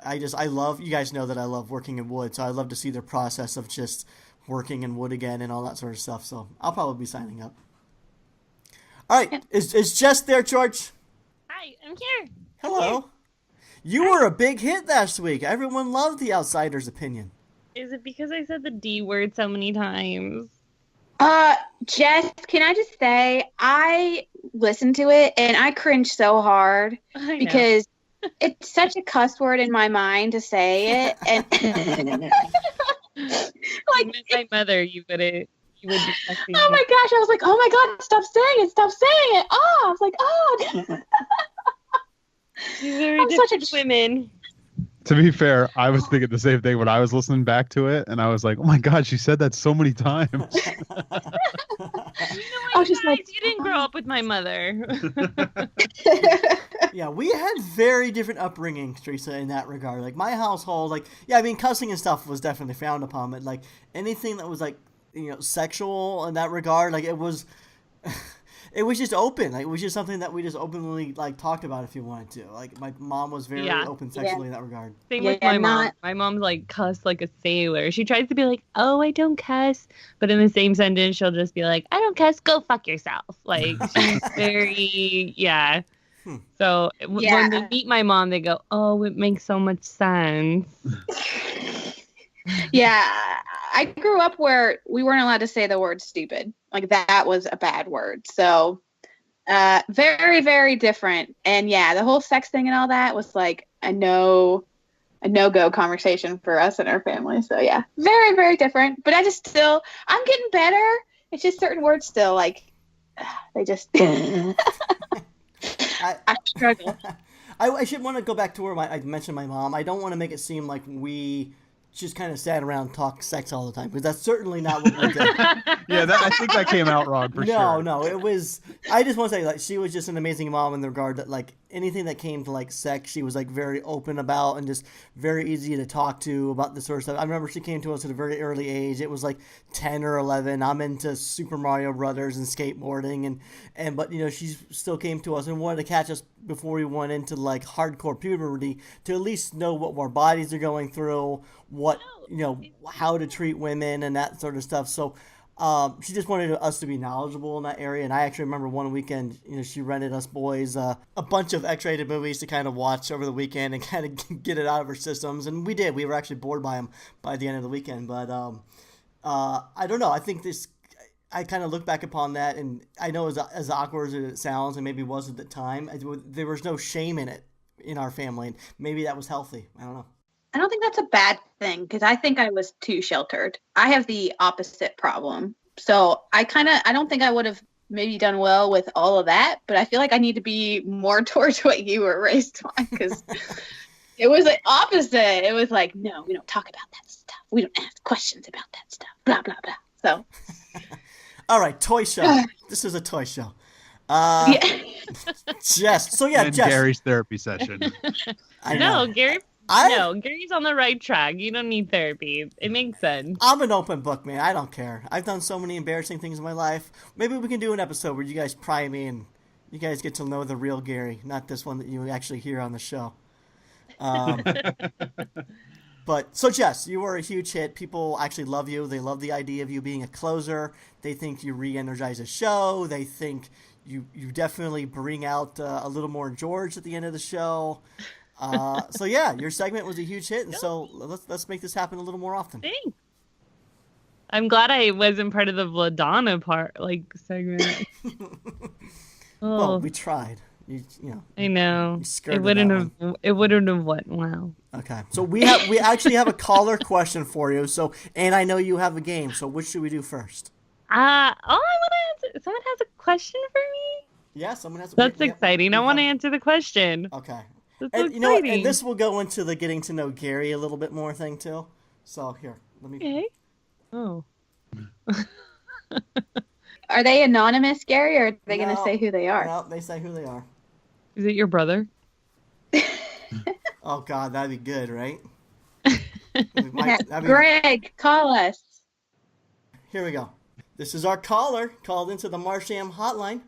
I love, you guys know that I love working in wood, so I love to see their process of just working in wood again and all that sort of stuff. So I'll probably be signing up. All right, is Jess there, George? Hi, I'm here. Hello. You were a big hit last week. Everyone loved The Outsider's Opinion. Is it because I said the D word so many times? Jess, can I just say, I listened to it and I cringed so hard because it's such a cuss word in my mind to say it. And like my mother, you would be cussing. Oh my gosh, I was like, oh my God, stop saying it. Oh, I was like, oh. These are ridiculous women. To be fair, I was thinking the same thing when I was listening back to it, and I was like, oh my God, she said that so many times. I was just like, you didn't grow up with my mother. Yeah, we had very different upbringings, Theresa, in that regard. Like, my household, cussing and stuff was definitely frowned upon, but, like, anything that was, sexual in that regard, it was... It was just open. It was just something that we just openly talked about if you wanted to. My mom was very open sexually in that regard. Same with my mom. My mom's cuss like a sailor. She tries to be like, "Oh, I don't cuss," but in the same sentence, she'll just be like, "I don't cuss. Go fuck yourself." She's very So when they meet my mom, they go, "Oh, it makes so much sense." Yeah, I grew up where we weren't allowed to say the word stupid. That was a bad word. So very, very different. And yeah, the whole sex thing and all that was a no-go conversation for us and our family. So yeah, very, very different. But I'm getting better. It's just certain words still, they just, I struggle. I should want to go back to where I mentioned my mom. I don't want to make it seem like we just kind of sat around and talked sex all the time, because that's certainly not what we did. Yeah, I think that came out wrong for sure. No, it was. I just want to say, she was just an amazing mom in the regard that, anything that came to sex, she was very open about and just very easy to talk to about this sort of stuff. I remember she came to us at a very early age. It was 10 or 11. I'm into Super Mario Brothers and skateboarding, but she still came to us and wanted to catch us before we went into hardcore puberty, to at least know what our bodies are going through, what how to treat women and that sort of stuff. So she just wanted us to be knowledgeable in that area. And I actually remember one weekend, she rented us boys a bunch of X-rated movies to kind of watch over the weekend and kind of get it out of our systems. And we did. We were actually bored by them by the end of the weekend. But I don't know. I think I kind of look back upon that, and I know as awkward as it sounds, and maybe was at the time, there was no shame in it in our family, and maybe that was healthy. I don't know. I don't think that's a bad thing because I think I was too sheltered. I have the opposite problem. So I don't think I would have maybe done well with all of that, but I feel like I need to be more towards what you were raised on because it was the opposite. It was like, no, we don't talk about that stuff. We don't ask questions about that stuff. Blah, blah, blah. So. All right, toy show. This is a toy show. Yeah. Jess. So yeah, and Jess. Gary's therapy session. No, Gary. No, Gary's on the right track. You don't need therapy. It makes sense. I'm an open book, man. I don't care. I've done so many embarrassing things in my life. Maybe we can do an episode where you guys pry me and you guys get to know the real Gary, not this one that you actually hear on the show. But so Jess, you were a huge hit. People actually love you. They love the idea of you being a closer. They think you re-energize a show. They think you definitely bring out a little more George at the end of the show. So yeah, your segment was a huge hit, and so let's make this happen a little more often. Thanks. I'm glad I wasn't part of the Vladana segment. Well, we tried. You know. I know. It wouldn't have went well. Okay, so we actually have a caller question for you. So, and I know you have a game. So, which should we do first? I want to answer. Someone has a question for me. Yeah, someone has. That's exciting. I want to answer the question. Okay. That's and so you know what? exciting. And this will go into the getting to know Gary a little bit more thing too. So here, let me. Okay. Oh. Are they anonymous, Gary, or are they going to say who they are? No, they say who they are. Is it your brother? Oh God, that'd be good, right? Greg, call us. Here we go. This is our caller called into the Marsham hotline.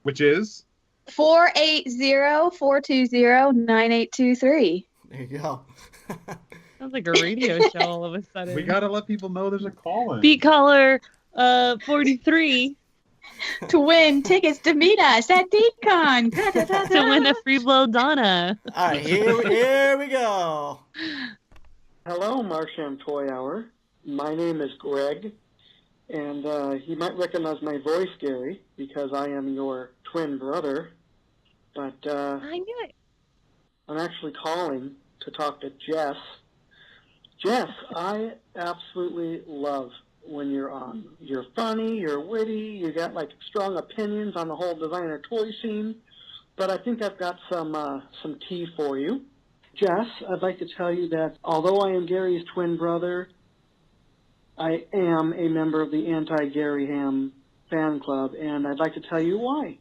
Which is? 480-420-9823. There you go. Sounds like a radio show all of a sudden. We gotta let people know there's a call in. Beat caller 43 to win tickets to meet us at DCon. to win a free Vladana. All right, here we go. Hello, Marsham Toy Hour. My name is Greg, and you might recognize my voice, Gary, because I am your twin brother. But I knew it. I'm actually calling to talk to Jess. Jess, I absolutely love when you're on. You're funny, you're witty, you got strong opinions on the whole designer toy scene. But I think I've got some tea for you. Jess, I'd like to tell you that although I am Gary's twin brother, I am a member of the Anti-Gary Ham fan club, and I'd like to tell you why.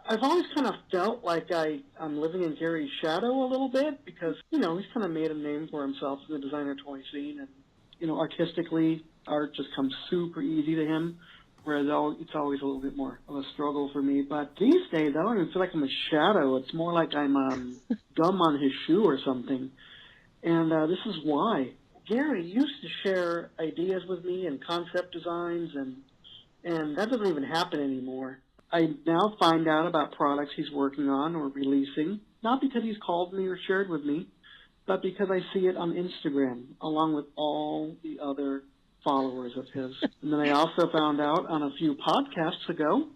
I've always kind of felt like I'm living in Gary's shadow a little bit because, he's kind of made a name for himself in the designer toy scene. And, artistically, art just comes super easy to him, whereas it's always a little bit more of a struggle for me. But these days, I don't even feel like I'm a shadow. It's more like I'm gum on his shoe or something. And this is why. Gary used to share ideas with me and concept designs, and that doesn't even happen anymore. I now find out about products he's working on or releasing, not because he's called me or shared with me, but because I see it on Instagram, along with all the other followers of his. And then I also found out on a few podcasts ago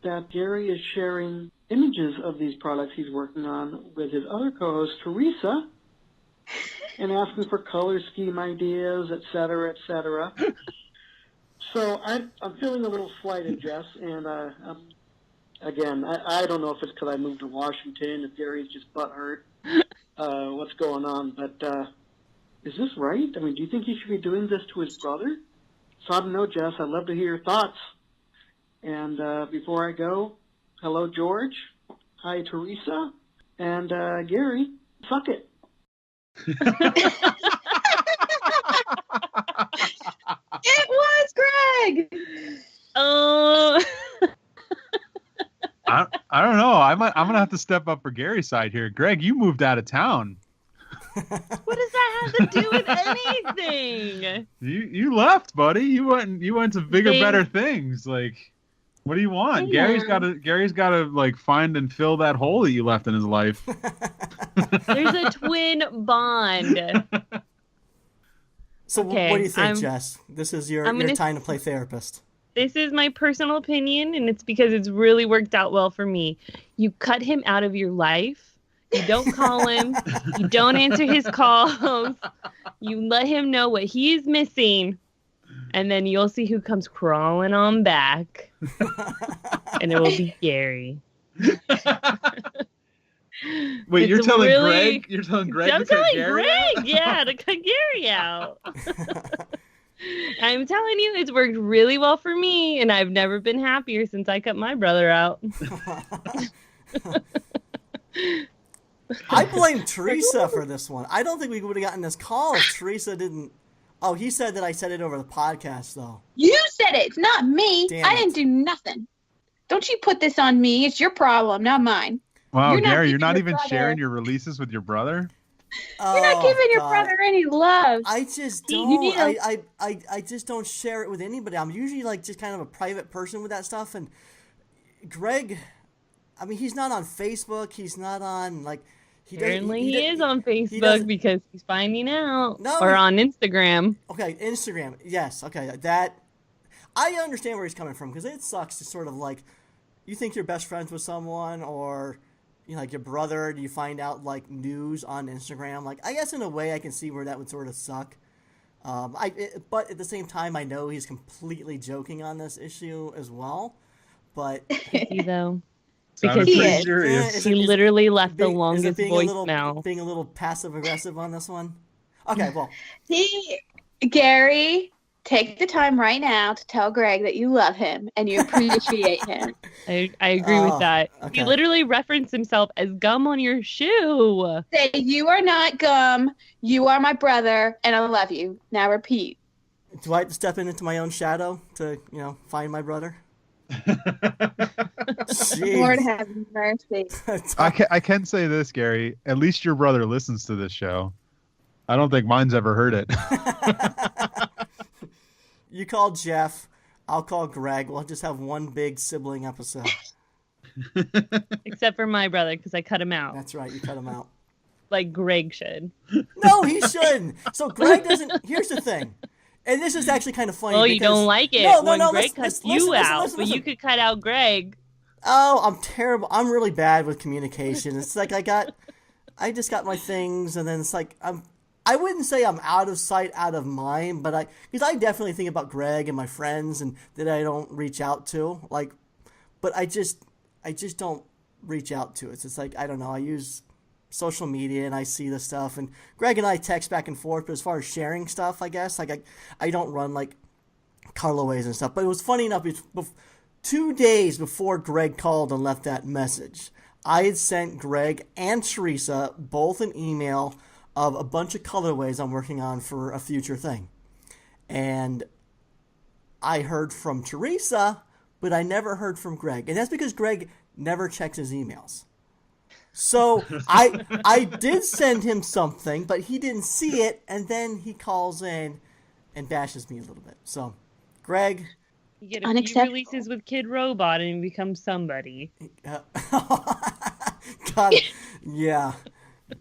that Gary is sharing images of these products he's working on with his other co-host, Theresa, and asking for color scheme ideas, et cetera, et cetera. So I'm feeling a little slighted, Jess, and again, I don't know if it's because I moved to Washington, if Gary's just butthurt, what's going on, but is this right? I mean, do you think he should be doing this to his brother? So I don't know, Jess. I'd love to hear your thoughts. And before I go, hello, George. Hi, Theresa. And Gary, suck it. It was Greg. Oh. I don't know. I'm gonna have to step up for Gary's side here. Greg, you moved out of town. What does that have to do with anything? You left, buddy. You went to bigger, better things. What do you want? Gary's gotta find and fill that hole that you left in his life. There's a twin bond. So Okay, what do you think, Jess? This is your time to play therapist. This is my personal opinion, and it's because it's really worked out well for me. You cut him out of your life. You don't call him. You don't answer his calls. You let him know what he is missing, and then you'll see who comes crawling on back. And it will be Gary. Wait, you're telling Greg? You're telling Greg I'm to cut telling Gary Greg, out? yeah, to cut Gary out. I'm telling you, it's worked really well for me, and I've never been happier since I cut my brother out. I blame Theresa for this one. I don't think we would have gotten this call if Theresa didn't. Oh, he said that I said it over the podcast, though. You said it. It's not me. Damn I it. didn't do nothing. Don't you put this on me. It's your problem, not mine. Wow, You're not Gary, you're giving not your even brother- sharing your releases with your brother? You're not giving your brother any love. I just You don't. need a- I just don't share it with anybody. I'm usually like just kind of a private person with that stuff. And Greg, I mean, he's not on Facebook. He's not on like. Apparently he is on doesn't- Facebook because he's finding out. No, or on Instagram. Okay, Instagram. Yes. Okay, that. I understand where he's coming from because it sucks to sort of like, you think you're best friends with someone or, you know, like your brother. Do you find out like news on Instagram? Like, I guess in a way I can see where that would sort of suck. But at the same time, I know he's completely joking on this issue as well. But You though. Sounded He pretty is. serious. Is He it- literally left the is it longest being voicemail. being a little passive aggressive on this one? Okay, well, Gary, take the time right now to tell Greg that you love him and you appreciate him. I agree with that. okay. He literally referenced himself as gum on your shoe. Say, you are not gum. You are my brother, and I love you. Now repeat. do I have to step into my own shadow to, you know, find my brother? Jeez. Lord have mercy. I can say this, Gary. At least your brother listens to this show. I don't think mine's ever heard it. You call Jeff. I'll call Greg. We'll just have one big sibling episode. Except for my brother, because I cut him out. That's right. You cut him out. Like Greg should. No, he shouldn't. So Greg doesn't. Here's the thing. And this is actually kind of funny. Oh, you because- don't like it No, when no, Greg listen, cuts listen, you listen, out, listen, but you listen. could cut out Greg. Oh, I'm terrible. I'm really bad with communication. It's like I just got my things, and then it's like I wouldn't say I'm out of sight, out of mind, but because I definitely think about Greg and my friends, and that I don't reach out to, like, but I just don't reach out to it. So it's like, I don't know. I use social media and I see the stuff, and Greg and I text back and forth, but as far as sharing stuff, I guess, like I don't run like colorways and stuff. But it was funny enough. 2 days before Greg called and left that message, I had sent Greg and Theresa both an email of a bunch of colorways I'm working on for a future thing. And I heard from Theresa, but I never heard from Greg. And that's because Greg never checks his emails. So I did send him something, but he didn't see it, and then he calls in and bashes me a little bit. So, Greg... You get a few Unacceptable. releases with Kid Robot and you become somebody. God, yeah.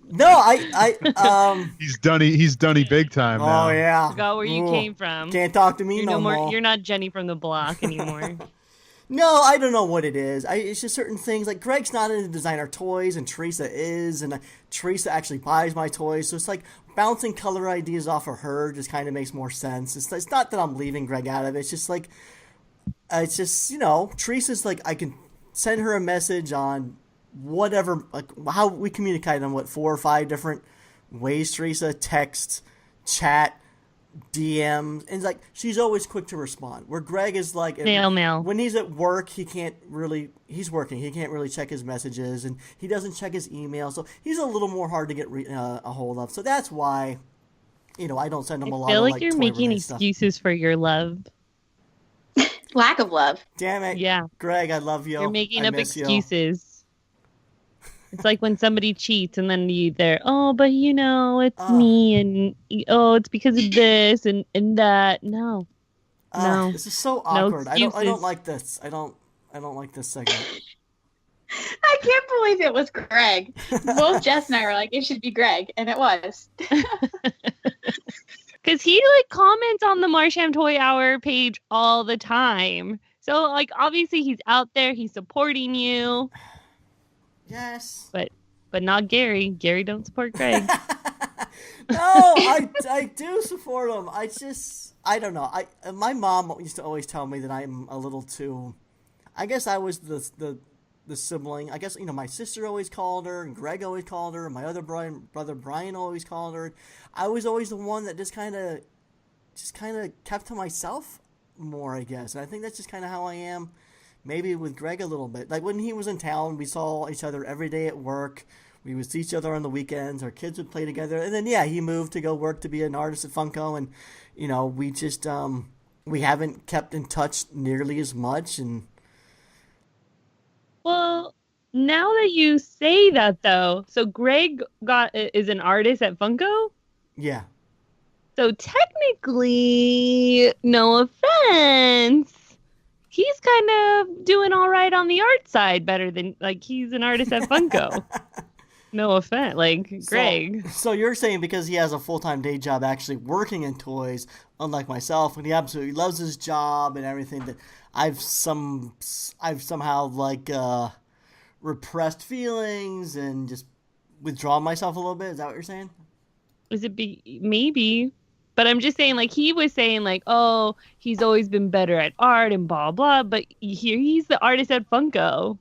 No, I He's Dunny big time now. Oh yeah. Forgot where you Ooh. came from. Can't talk to me You're no more. You're not Jenny from the block anymore. No, I don't know what it is. It's just certain things. Like Greg's not into designer toys, and Theresa is, and Theresa actually buys my toys. So it's like bouncing color ideas off of her just kind of makes more sense. It's not that I'm leaving Greg out of it. It's just like, you know, Teresa's like, I can send her a message on whatever, like how we communicate on 4 or 5 different ways. Theresa, text, chat, DMs, and like she's always quick to respond. Where Greg is like Mail. when he's at work, he's working. He can't really check his messages, and he doesn't check his email, so he's a little more hard to get a hold of. So that's why, you know, I don't send him a lot. I feel of, like you're making toy-related stuff. excuses for your love. Lack of love. Damn it, Yeah. Greg, I love you. You're making I up miss you. excuses. It's like when somebody cheats and then but you know, it's me, and it's because of this and that. No. No. This is so No awkward. I don't excuses. like this. I don't like this segment. I can't believe it was Greg. Both Jess and I were like, it should be Greg, and it was. Because Because he like comments on the Marsham Toy Hour page all the time. So like obviously he's out there, he's supporting you. Yes. But not Gary. Gary don't support Greg. No, I do support him. I don't know. My mom used to always tell me that I'm a little too. I guess I was the sibling. I guess my sister always called her, and Greg always called her, and my other brother Brian always called her. I was always the one that just kind of kept to myself more, I guess. And I think that's just kind of how I am. Maybe with Greg a little bit. Like when he was in town, we saw each other every day at work. We would see each other on the weekends. Our kids would play together. And then, he moved to go work to be an artist at Funko. And, we just, we haven't kept in touch nearly as much. And Well, now that you say that, though, so Greg is an artist at Funko? yeah. So technically, no offense, he's kind of doing all right on the art side, better than, like, he's an artist at Funko. No offense, like, Greg. So you're saying because he has a full-time day job actually working in toys, unlike myself, and he absolutely loves his job and everything, that I've somehow like repressed feelings and just withdrawn myself a little bit. Is that what you're saying? Is it maybe? But I'm just saying, like, he was saying, like, oh, he's always been better at art and blah blah. But here he's the artist at Funko.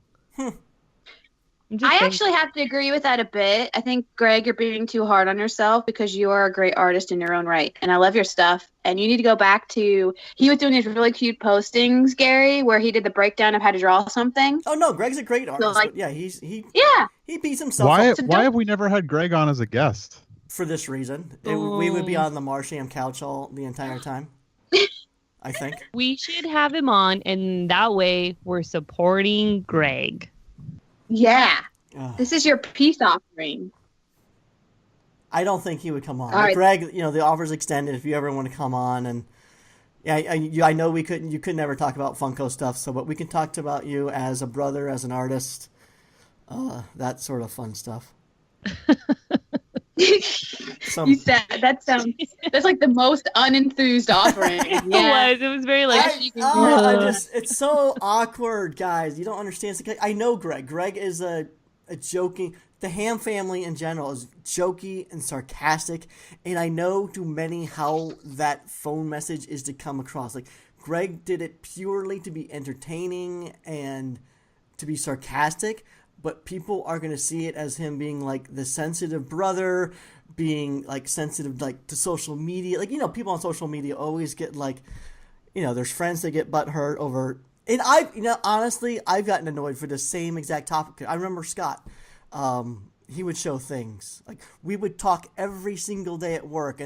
I actually have to agree with that a bit. I think, Greg, you're being too hard on yourself because you are a great artist in your own right. And I love your stuff. And you need to go back to, he was doing these really cute postings, Gary, where he did the breakdown of how to draw something. Oh, no, Greg's a great artist. So, like, but he beats himself up. Why have we never had Greg on as a guest? For this reason. We would be on the Marsham couch the entire time. I think. We should have him on, and that way we're supporting Greg. Yeah. This is your peace offering. I don't think he would come on. Right. Greg, the offer's extended if you ever want to come on. And I know you could never talk about Funko stuff, but we can talk about you as a brother, as an artist, that sort of fun stuff. You said that's like the most unenthused offering. Yeah. It was very like it's so awkward, guys. You don't understand. I know Greg. Greg is a joking. The Ham family in general is jokey and sarcastic, and I know to many how that phone message is to come across. Like Greg did it purely to be entertaining and to be sarcastic. But people are going to see it as him being like the sensitive brother, being like sensitive like to social media. Like, people on social media always get like, there's friends that get butthurt over. And honestly, I've gotten annoyed for the same exact topic. I remember Scott, he would show things. Like we would talk every single day at work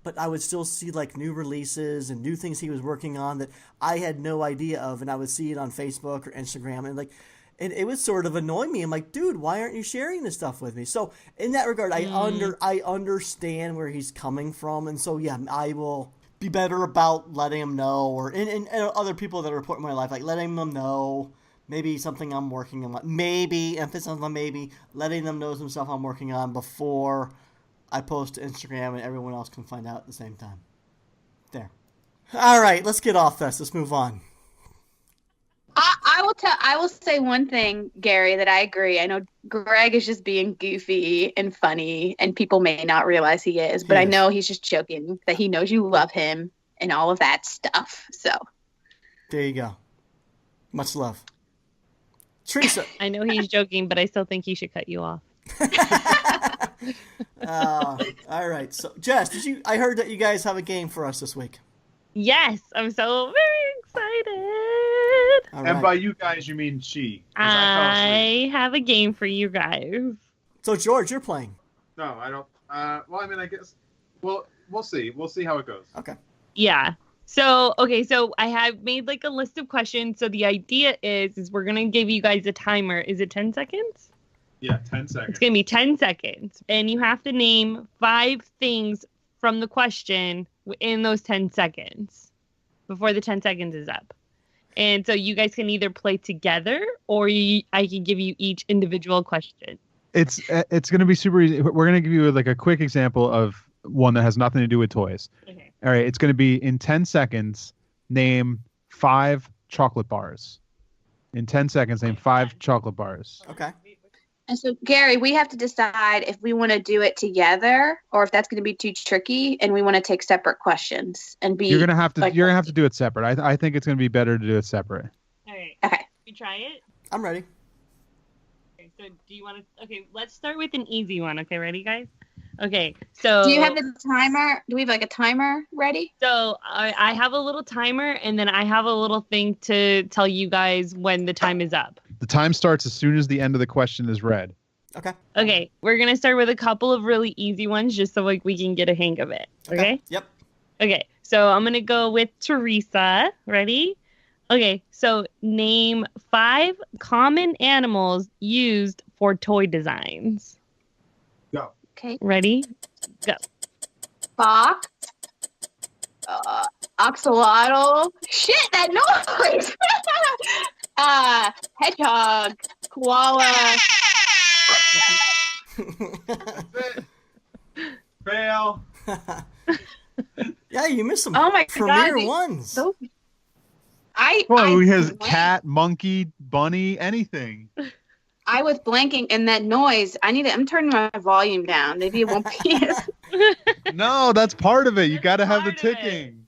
but I would still see like new releases and new things he was working on that I had no idea of. And I would see it on Facebook or Instagram and and it would sort of annoy me. I'm like, dude, why aren't you sharing this stuff with me? So in that regard, I understand where he's coming from. And so, yeah, I will be better about letting him know and other people that are put in my life, like letting them know maybe something I'm working on. Maybe, emphasis on maybe, letting them know some stuff I'm working on before I post to Instagram and everyone else can find out at the same time. There. All right, let's get off this. Let's move on. I will say one thing, Gary, that I agree. I know Greg is just being goofy and funny, and people may not realize he is, but I know he's just joking, that he knows you love him and all of that stuff. So there you go. Much love. Theresa. I know he's joking, but I still think he should cut you off. All right. So, Jess, I heard that you guys have a game for us this week. Yes, I'm so very excited. Right. And by you guys, you mean she. I have a game for you guys. So, George, you're playing. No, I don't. Well, I mean, I guess. Well, we'll see. We'll see how it goes. Okay. Yeah. So I have made like a list of questions. So the idea is we're going to give you guys a timer. Is it 10 seconds? Yeah, 10 seconds. It's going to be 10 seconds. And you have to name 5 things from the question in those 10 seconds before the 10 seconds is up. And so you guys can either play together or I can give you each individual question. It's going to be super easy. We're going to give you like a quick example of one that has nothing to do with toys. Okay. All right, it's going to be in 10 seconds. Name 5 chocolate bars. In 10 seconds, name 5 chocolate bars. Okay. And so, Gary, we have to decide if we want to do it together or if that's going to be too tricky, and we want to take separate questions and be. You're gonna have to. like, you're gonna have to do it separate. I think it's gonna be better to do it separate. All right. Okay. We try it. I'm ready. Okay, so do you want to? Okay, let's start with an easy one. Okay, ready, guys? Okay, so. Do you have the timer? Do we have like a timer ready? So I have a little timer, and then I have a little thing to tell you guys when the time is up. The time starts as soon as the end of the question is read. Okay. Okay, we're gonna start with a couple of really easy ones, just so like we can get a hang of it. Okay. Yep. Okay, so I'm gonna go with Theresa. Ready? Okay, so name 5 common animals used for toy designs. Go. Okay. Ready? Go. Fox. Axolotl. Shit, that noise. Hedgehog. Koala. Fail. Yeah, you missed some Oh my premier God, ones. So, Well, he has blanked. cat, monkey, bunny, anything. I was blanking, and that noise. I'm turning my volume down. Maybe it won't be. No, that's part of it. You got to have the Part of it. king.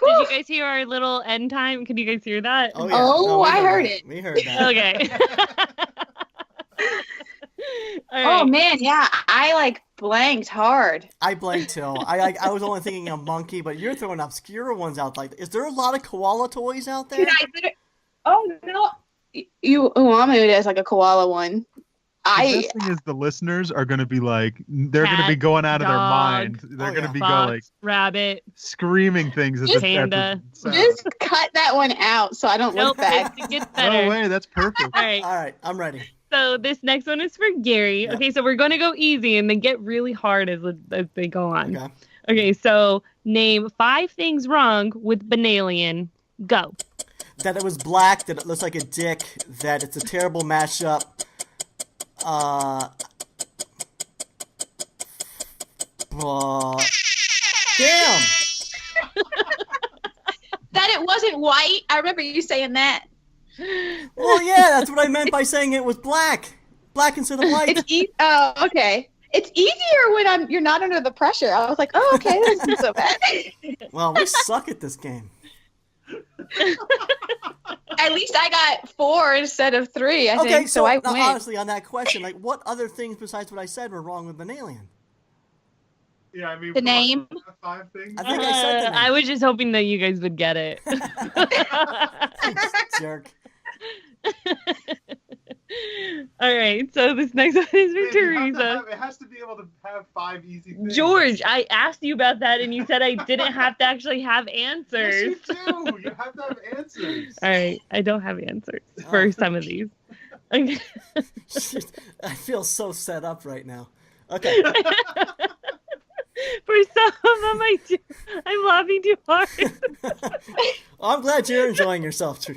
Did you guys hear our little end time? Can you guys hear that? Oh, yeah. Oh, we I heard that. it. We heard that. Okay. All Oh right. man, yeah, I like blanked hard. I blanked too. I was only thinking of monkey, but you're throwing obscure ones out. Like, is there a lot of koala toys out there? Oh no, Uamu does like a koala one. The best thing is the listeners are going to be like, they're going to be Cat, going out of their dog. mind. They're Oh, going to yeah. be Fox, like rabbit. screaming things at Just the panda. sound. Just cut that one out so I don't Nope, look back. it gets better. No way, that's perfect. All right. All right, I'm ready. So this next one is for Gary. Yep. Okay, so we're going to go easy and then get really hard as they go on. Okay. Okay, so name 5 things wrong with Banalien. Go. That it was black, that it looks like a dick, that it's a terrible mashup. Damn! That it wasn't white. I remember you saying that. Well, yeah, that's what I meant by saying it was black. Black instead of white. Oh, okay. It's easier when you're not under the pressure. I was like, oh, okay, this isn't so bad. Well, we suck at this game. At least I got 4 instead of 3. I Okay, think so. I now, win. honestly, on that question, like, what other things besides what I said were wrong with Banalien? Yeah, I mean, The name. 5 things. I think I said the name. I was just hoping that you guys would get it. Jerk. All right, so this next one is for Theresa. It has to be able to have 5 easy things. George, I asked you about that and you said I didn't have to actually have Yes, answers. you do. You have to have answers. All right, I don't have answers for some of these. Okay. Shit, I feel so set up right now. Okay. For some of them, I'm laughing too hard. Well, I'm glad you're enjoying yourself, too.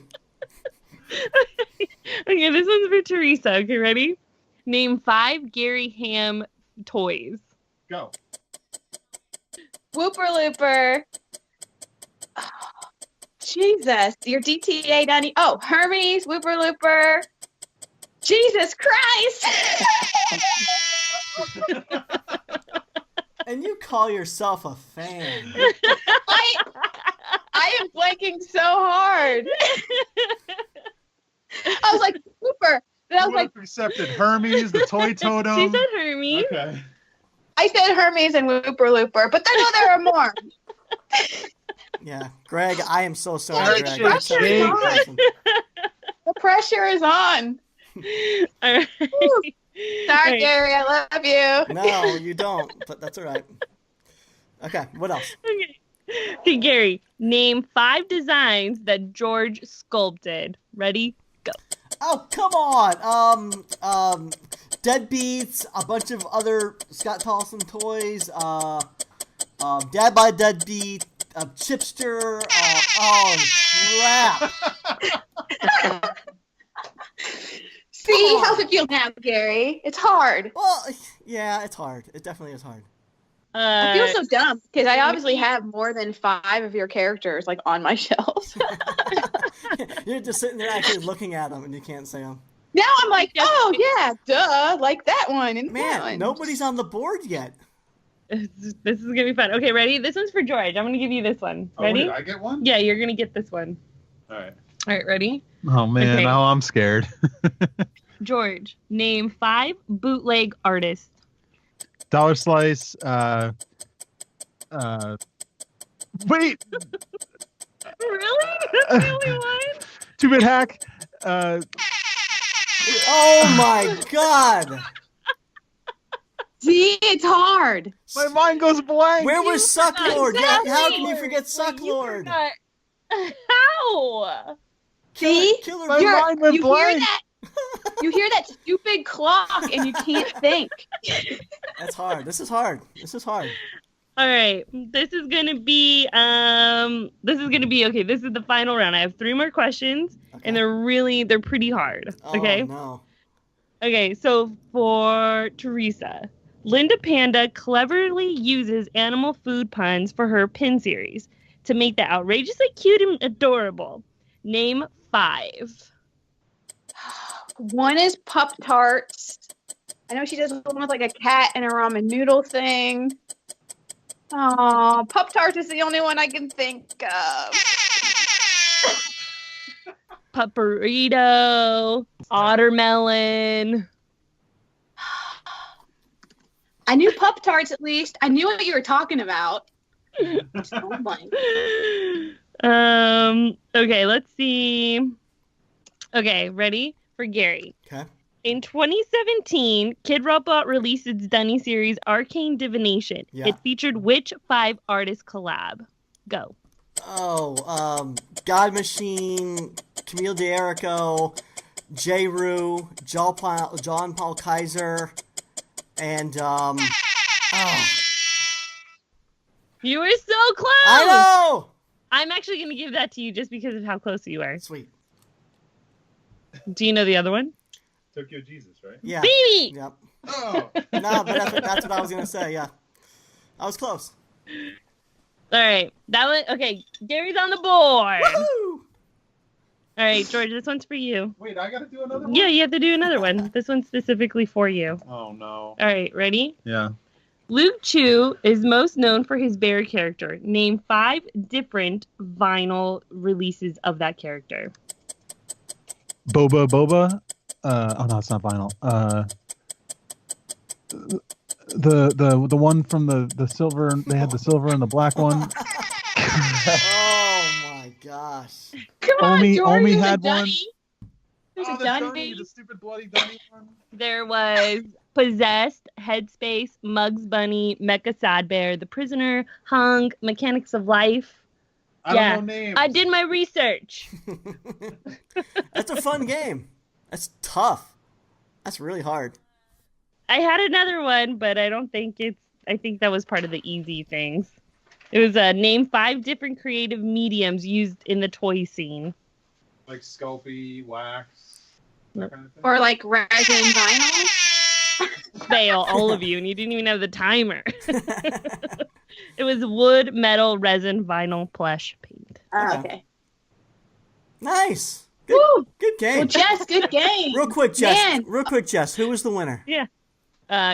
Okay, this one's for Theresa. Okay, ready? Name 5 Gary Ham toys. Go. Whooper Looper. Oh, Jesus, your DTA Donnie. Oh, Hermes, Whooper Looper. Jesus Christ. And you call yourself a fan. I am blanking so hard. I was like, Whooper. Then I was like, accepted Hermes, the toy totem. She said Hermes. Okay. I said Hermes and Whooper Looper, but I know there are more. Yeah. Greg, I am so sorry, Oh, Greg. pressure is on. The pressure is on. All right. Sorry, Right. Gary, I love you. No, you don't, but that's all right. Okay, what else? Okay. Okay, Gary, name 5 designs that George sculpted. Ready? Go. Oh, come on. Deadbeats, a bunch of other Scott Tolson toys, Dad by Deadbeat, Chipster, oh, crap. See, how's it feel now, Gary? It's hard. Well, yeah, it's hard. It definitely is hard. I feel so dumb because I obviously have more than 5 of your characters like on my shelf. You're just sitting there actually looking at them and you can't say them. Now I'm like, oh yeah, duh, like that one and that Man, one. nobody's on the board yet. This is gonna be fun. Okay, ready? This one's for George. I'm gonna give you this one. Ready? Oh, wait, I get one? Yeah, you're gonna get this one. All right. All right, ready? Oh, man. Okay. Now I'm scared. George, name 5 bootleg artists. Dollar Slice. Wait. Really? That's the only one? 2-Bit Hack. Oh my god! See, it's hard. My mind goes blank. Where was Sucklord? Exactly. How can you forget Sucklord? How? See, Killer My mind went blank. You hear that stupid clock and you can't think. That's hard. This is hard. All right, this is gonna be okay. This is the final round. I have 3 more questions, and they're pretty hard. Okay. Oh no. Okay, so for Theresa, Linda Panda cleverly uses animal food puns for her pin series to make that outrageously cute and adorable. Name 5. One is Pup Tarts. I know she does one with like a cat and a ramen noodle thing. Oh, Pup Tarts is the only one I can think of. Pupperito, Ottermelon. I knew Pup Tarts at least. I knew what you were talking about. Oh my. Okay, let's see. Okay, ready? For Gary. Okay. In 2017, Kid Robot released its Dunny series Arcane Divination. Yeah. It featured which 5 artist collab? Go. Oh, God Machine, Camille D'Erico, J. Rue, John Paul Kaiser, and You were so close! I know! I'm actually going to give that to you just because of how close you are. Sweet. Do you know the other one? Tokyo Jesus, right? Yeah. Baby! Yep. Oh. No, but that's what I was gonna say. Yeah, I was close. All right. That one. Okay. Gary's on the board. Woo! All right, George, this one's for you. Wait, I gotta do another one? Yeah, you have to do another one. This one's specifically for you. Oh, no. All right, ready? Yeah. Luke Chu is most known for his bear character. Name 5 different vinyl releases of that character. Boba. Oh, no, it's not vinyl. The one from the silver. They had the silver and the black one. Oh my gosh. Come on, Omi George, there's had a Dunny. one. There's Oh, a the Dunny. Dunny, the stupid bloody Dunny one. There was Possessed, Headspace, Mugs Bunny, Mecha Sad Bear, The Prisoner, Hung, Mechanics of Life. I Yeah. don't know names. I did my research. That's a fun game. That's tough. That's really hard. I had another one, but I don't think I think that was part of the easy things. It was name 5 different creative mediums used in the toy scene. Like Sculpey, wax, that kind of thing. Or like resin vinyl. Fail, all of you, and you didn't even have the timer. It was wood, metal, resin, vinyl, plush, paint. Oh, okay. Nice. Woo! Good game. Well, Jess, good game. Real quick, Jess. Man. Who was the winner? Yeah.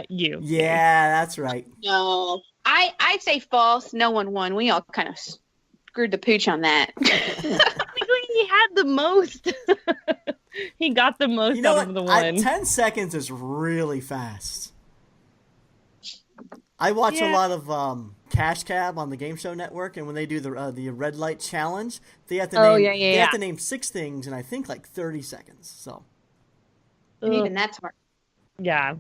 You. Yeah, that's right. No, I'd say false. No one won. We all kind of screwed the pooch on that. Technically, he had the most. He got the most You know out what? of the one. 10 seconds is really fast. I watch a Yeah. lot of Cash Cab on the Game Show Network, and when they do the red light challenge, they have to they have to name 6 things in I think like 30 seconds. So And even that's hard. Yeah.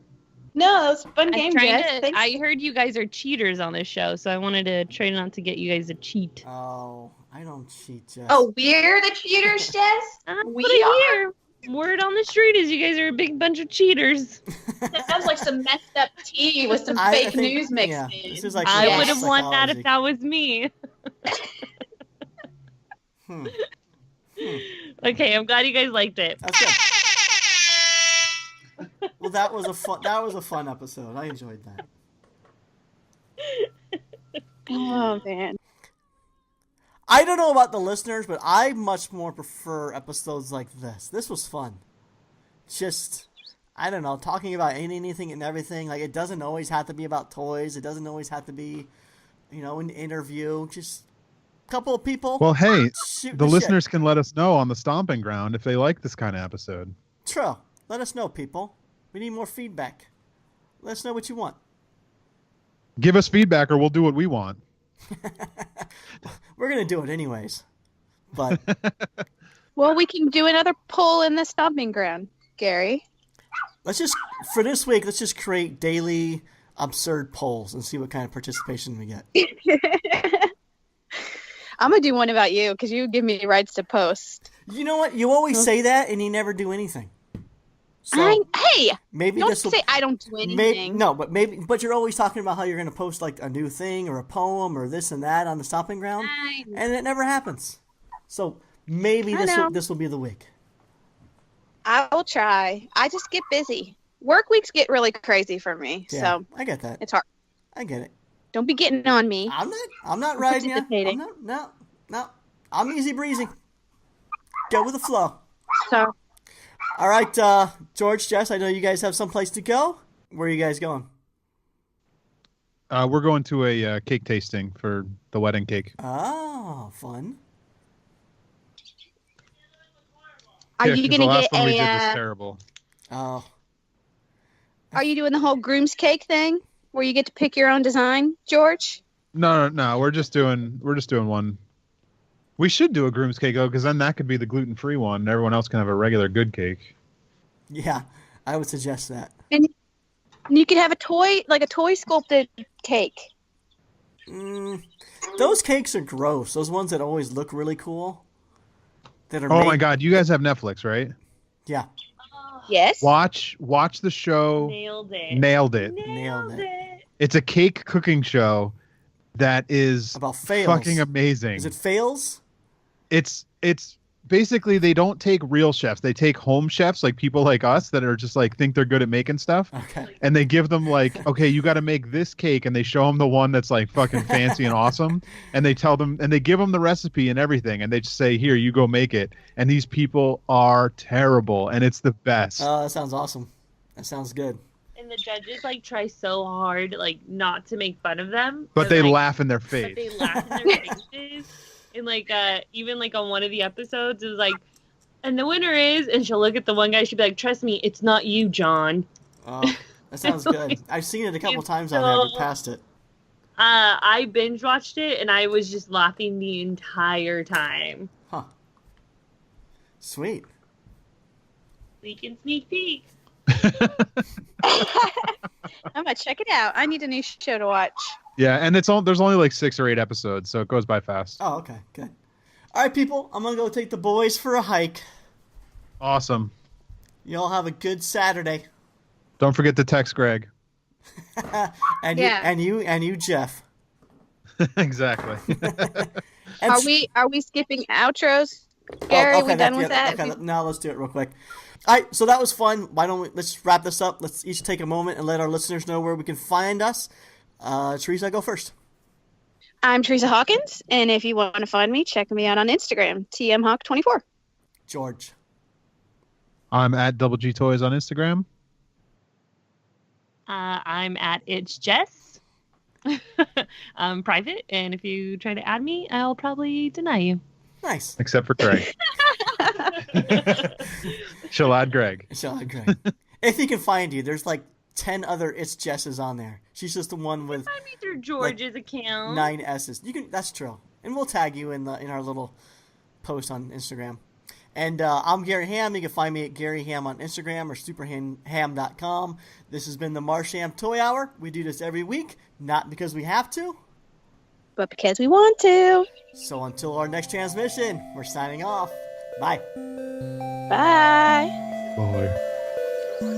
No, it was a fun I'm game, trying Jess. to- Thanks. I heard you guys are cheaters on this show, so I wanted to try not to get you guys to cheat. oh, I don't cheat, Jess. Oh, we're the cheaters, Jess? That's We what I are. hear. Word on the street is you guys are a big bunch of cheaters. That sounds like some messed up tea with some I fake think- news mixed yeah, in. this is like I reverse would have won that psychology. if that was me. Hmm. Okay, I'm glad you guys liked it. That's good. Well, that was a fun episode. I enjoyed that. Oh man. I don't know about the listeners, but I much more prefer episodes like this. This was fun. Just, I don't know, talking about anything and everything. Like, it doesn't always have to be about toys. It doesn't always have to be, an interview. Just a couple of people. Well, hey, shooting the shit. listeners can let us know on the Stomping Ground if they like this kind of episode. True. Let us know, people. We need more feedback. Let us know what you want. Give us feedback or we'll do what we want. We're going to do it anyways. But Well, we can do another poll in the Stomping Ground, Gary. for this week, let's just create daily absurd polls and see what kind of participation we get. I'm gonna do one about you because you give me rights to post. You know what? You always say that and you never do anything. So Hey, maybe don't this will say I don't do anything. but you're always talking about how you're going to post like a new thing or a poem or this and that on the Stomping Ground, and it never happens. So maybe this will be the week. I will try. I just get busy. Work weeks get really crazy for me, Yeah, so I get that. it's hard. I get it. Don't be getting on me. I'm not riding you. participating. No. I'm easy breezy. Go with the flow. So All right, George, Jess, I know you guys have someplace to go. Where are you guys going? We're going to a cake tasting for the wedding cake. Oh, fun. are Yeah, you 'cause gonna the last get one we did a? was terrible. Oh, Are you doing the whole groom's cake thing where you get to pick your own design, George? No. We're just doing one. We should do a groom's cake though, because then that could be the gluten-free one, and everyone else can have a regular good cake. yeah, I would suggest that. And you could have a toy sculpted cake. Those cakes are gross. Those ones that always look really cool. That are Oh my God, you guys have Netflix, right? Yeah, Yes. Watch the show. Nailed it. Nailed it. Nailed it. It's a cake cooking show that is About fails. fucking amazing. Is it fails? It's basically they don't take real chefs. They take home chefs, like people like us that are just like think they're good at making stuff. Okay. And they give them like, okay, you got to make this cake, and they show them the one that's like fucking fancy and awesome, and they tell them and they give them the recipe and everything, and they just say, here, you go make it. And these people are terrible, and it's the best. Oh, that sounds awesome. That sounds good. And the judges like try so hard like not to make fun of them. But they like, laugh in their But face. they laugh in their faces. And like even like on one of the episodes it was like, and the winner is, and she'll look at the one guy, she'll be like, trust me, it's not you, John. Oh, that sounds good. I've seen it a couple times on there, but passed it. I binge watched it and I was just laughing the entire time. Huh. Sweet. We can sneak peek. I'm gonna check it out. I need a new show to watch. Yeah, and there's only like 6 or 8 episodes, so it goes by fast. Oh, okay, good. All right, people, I'm gonna go take the boys for a hike. Awesome. Y'all have a good Saturday. Don't forget to text Greg. And Yeah. you, Jeff. Exactly. And Are we skipping outros? Gary, okay, we done with that? Okay, now let's do it real quick. All right, so that was fun. Let's wrap this up. Let's each take a moment and let our listeners know where we can find us. Theresa, go first. I'm Theresa Hawkins, and if you want to find me, check me out on Instagram, tmhawk24. George. I'm at Double G Toys on Instagram. I'm at It's Jess. I'm private, and if you try to add me, I'll probably deny you. Nice. Except for Greg. She'll add Greg. Greg. If he can find you, there's like 10 other It's Jesses on there. She's just the one with Find me through George's account. 9 S's. That's true. And we'll tag you in our little post on Instagram. And I'm Gary Ham. You can find me at Gary Ham on Instagram or superham.com. This has been the Marsham Toy Hour. We do this every week, not because we have to, But because we want to. so until our next transmission, we're signing off. Bye. Bye. Boy.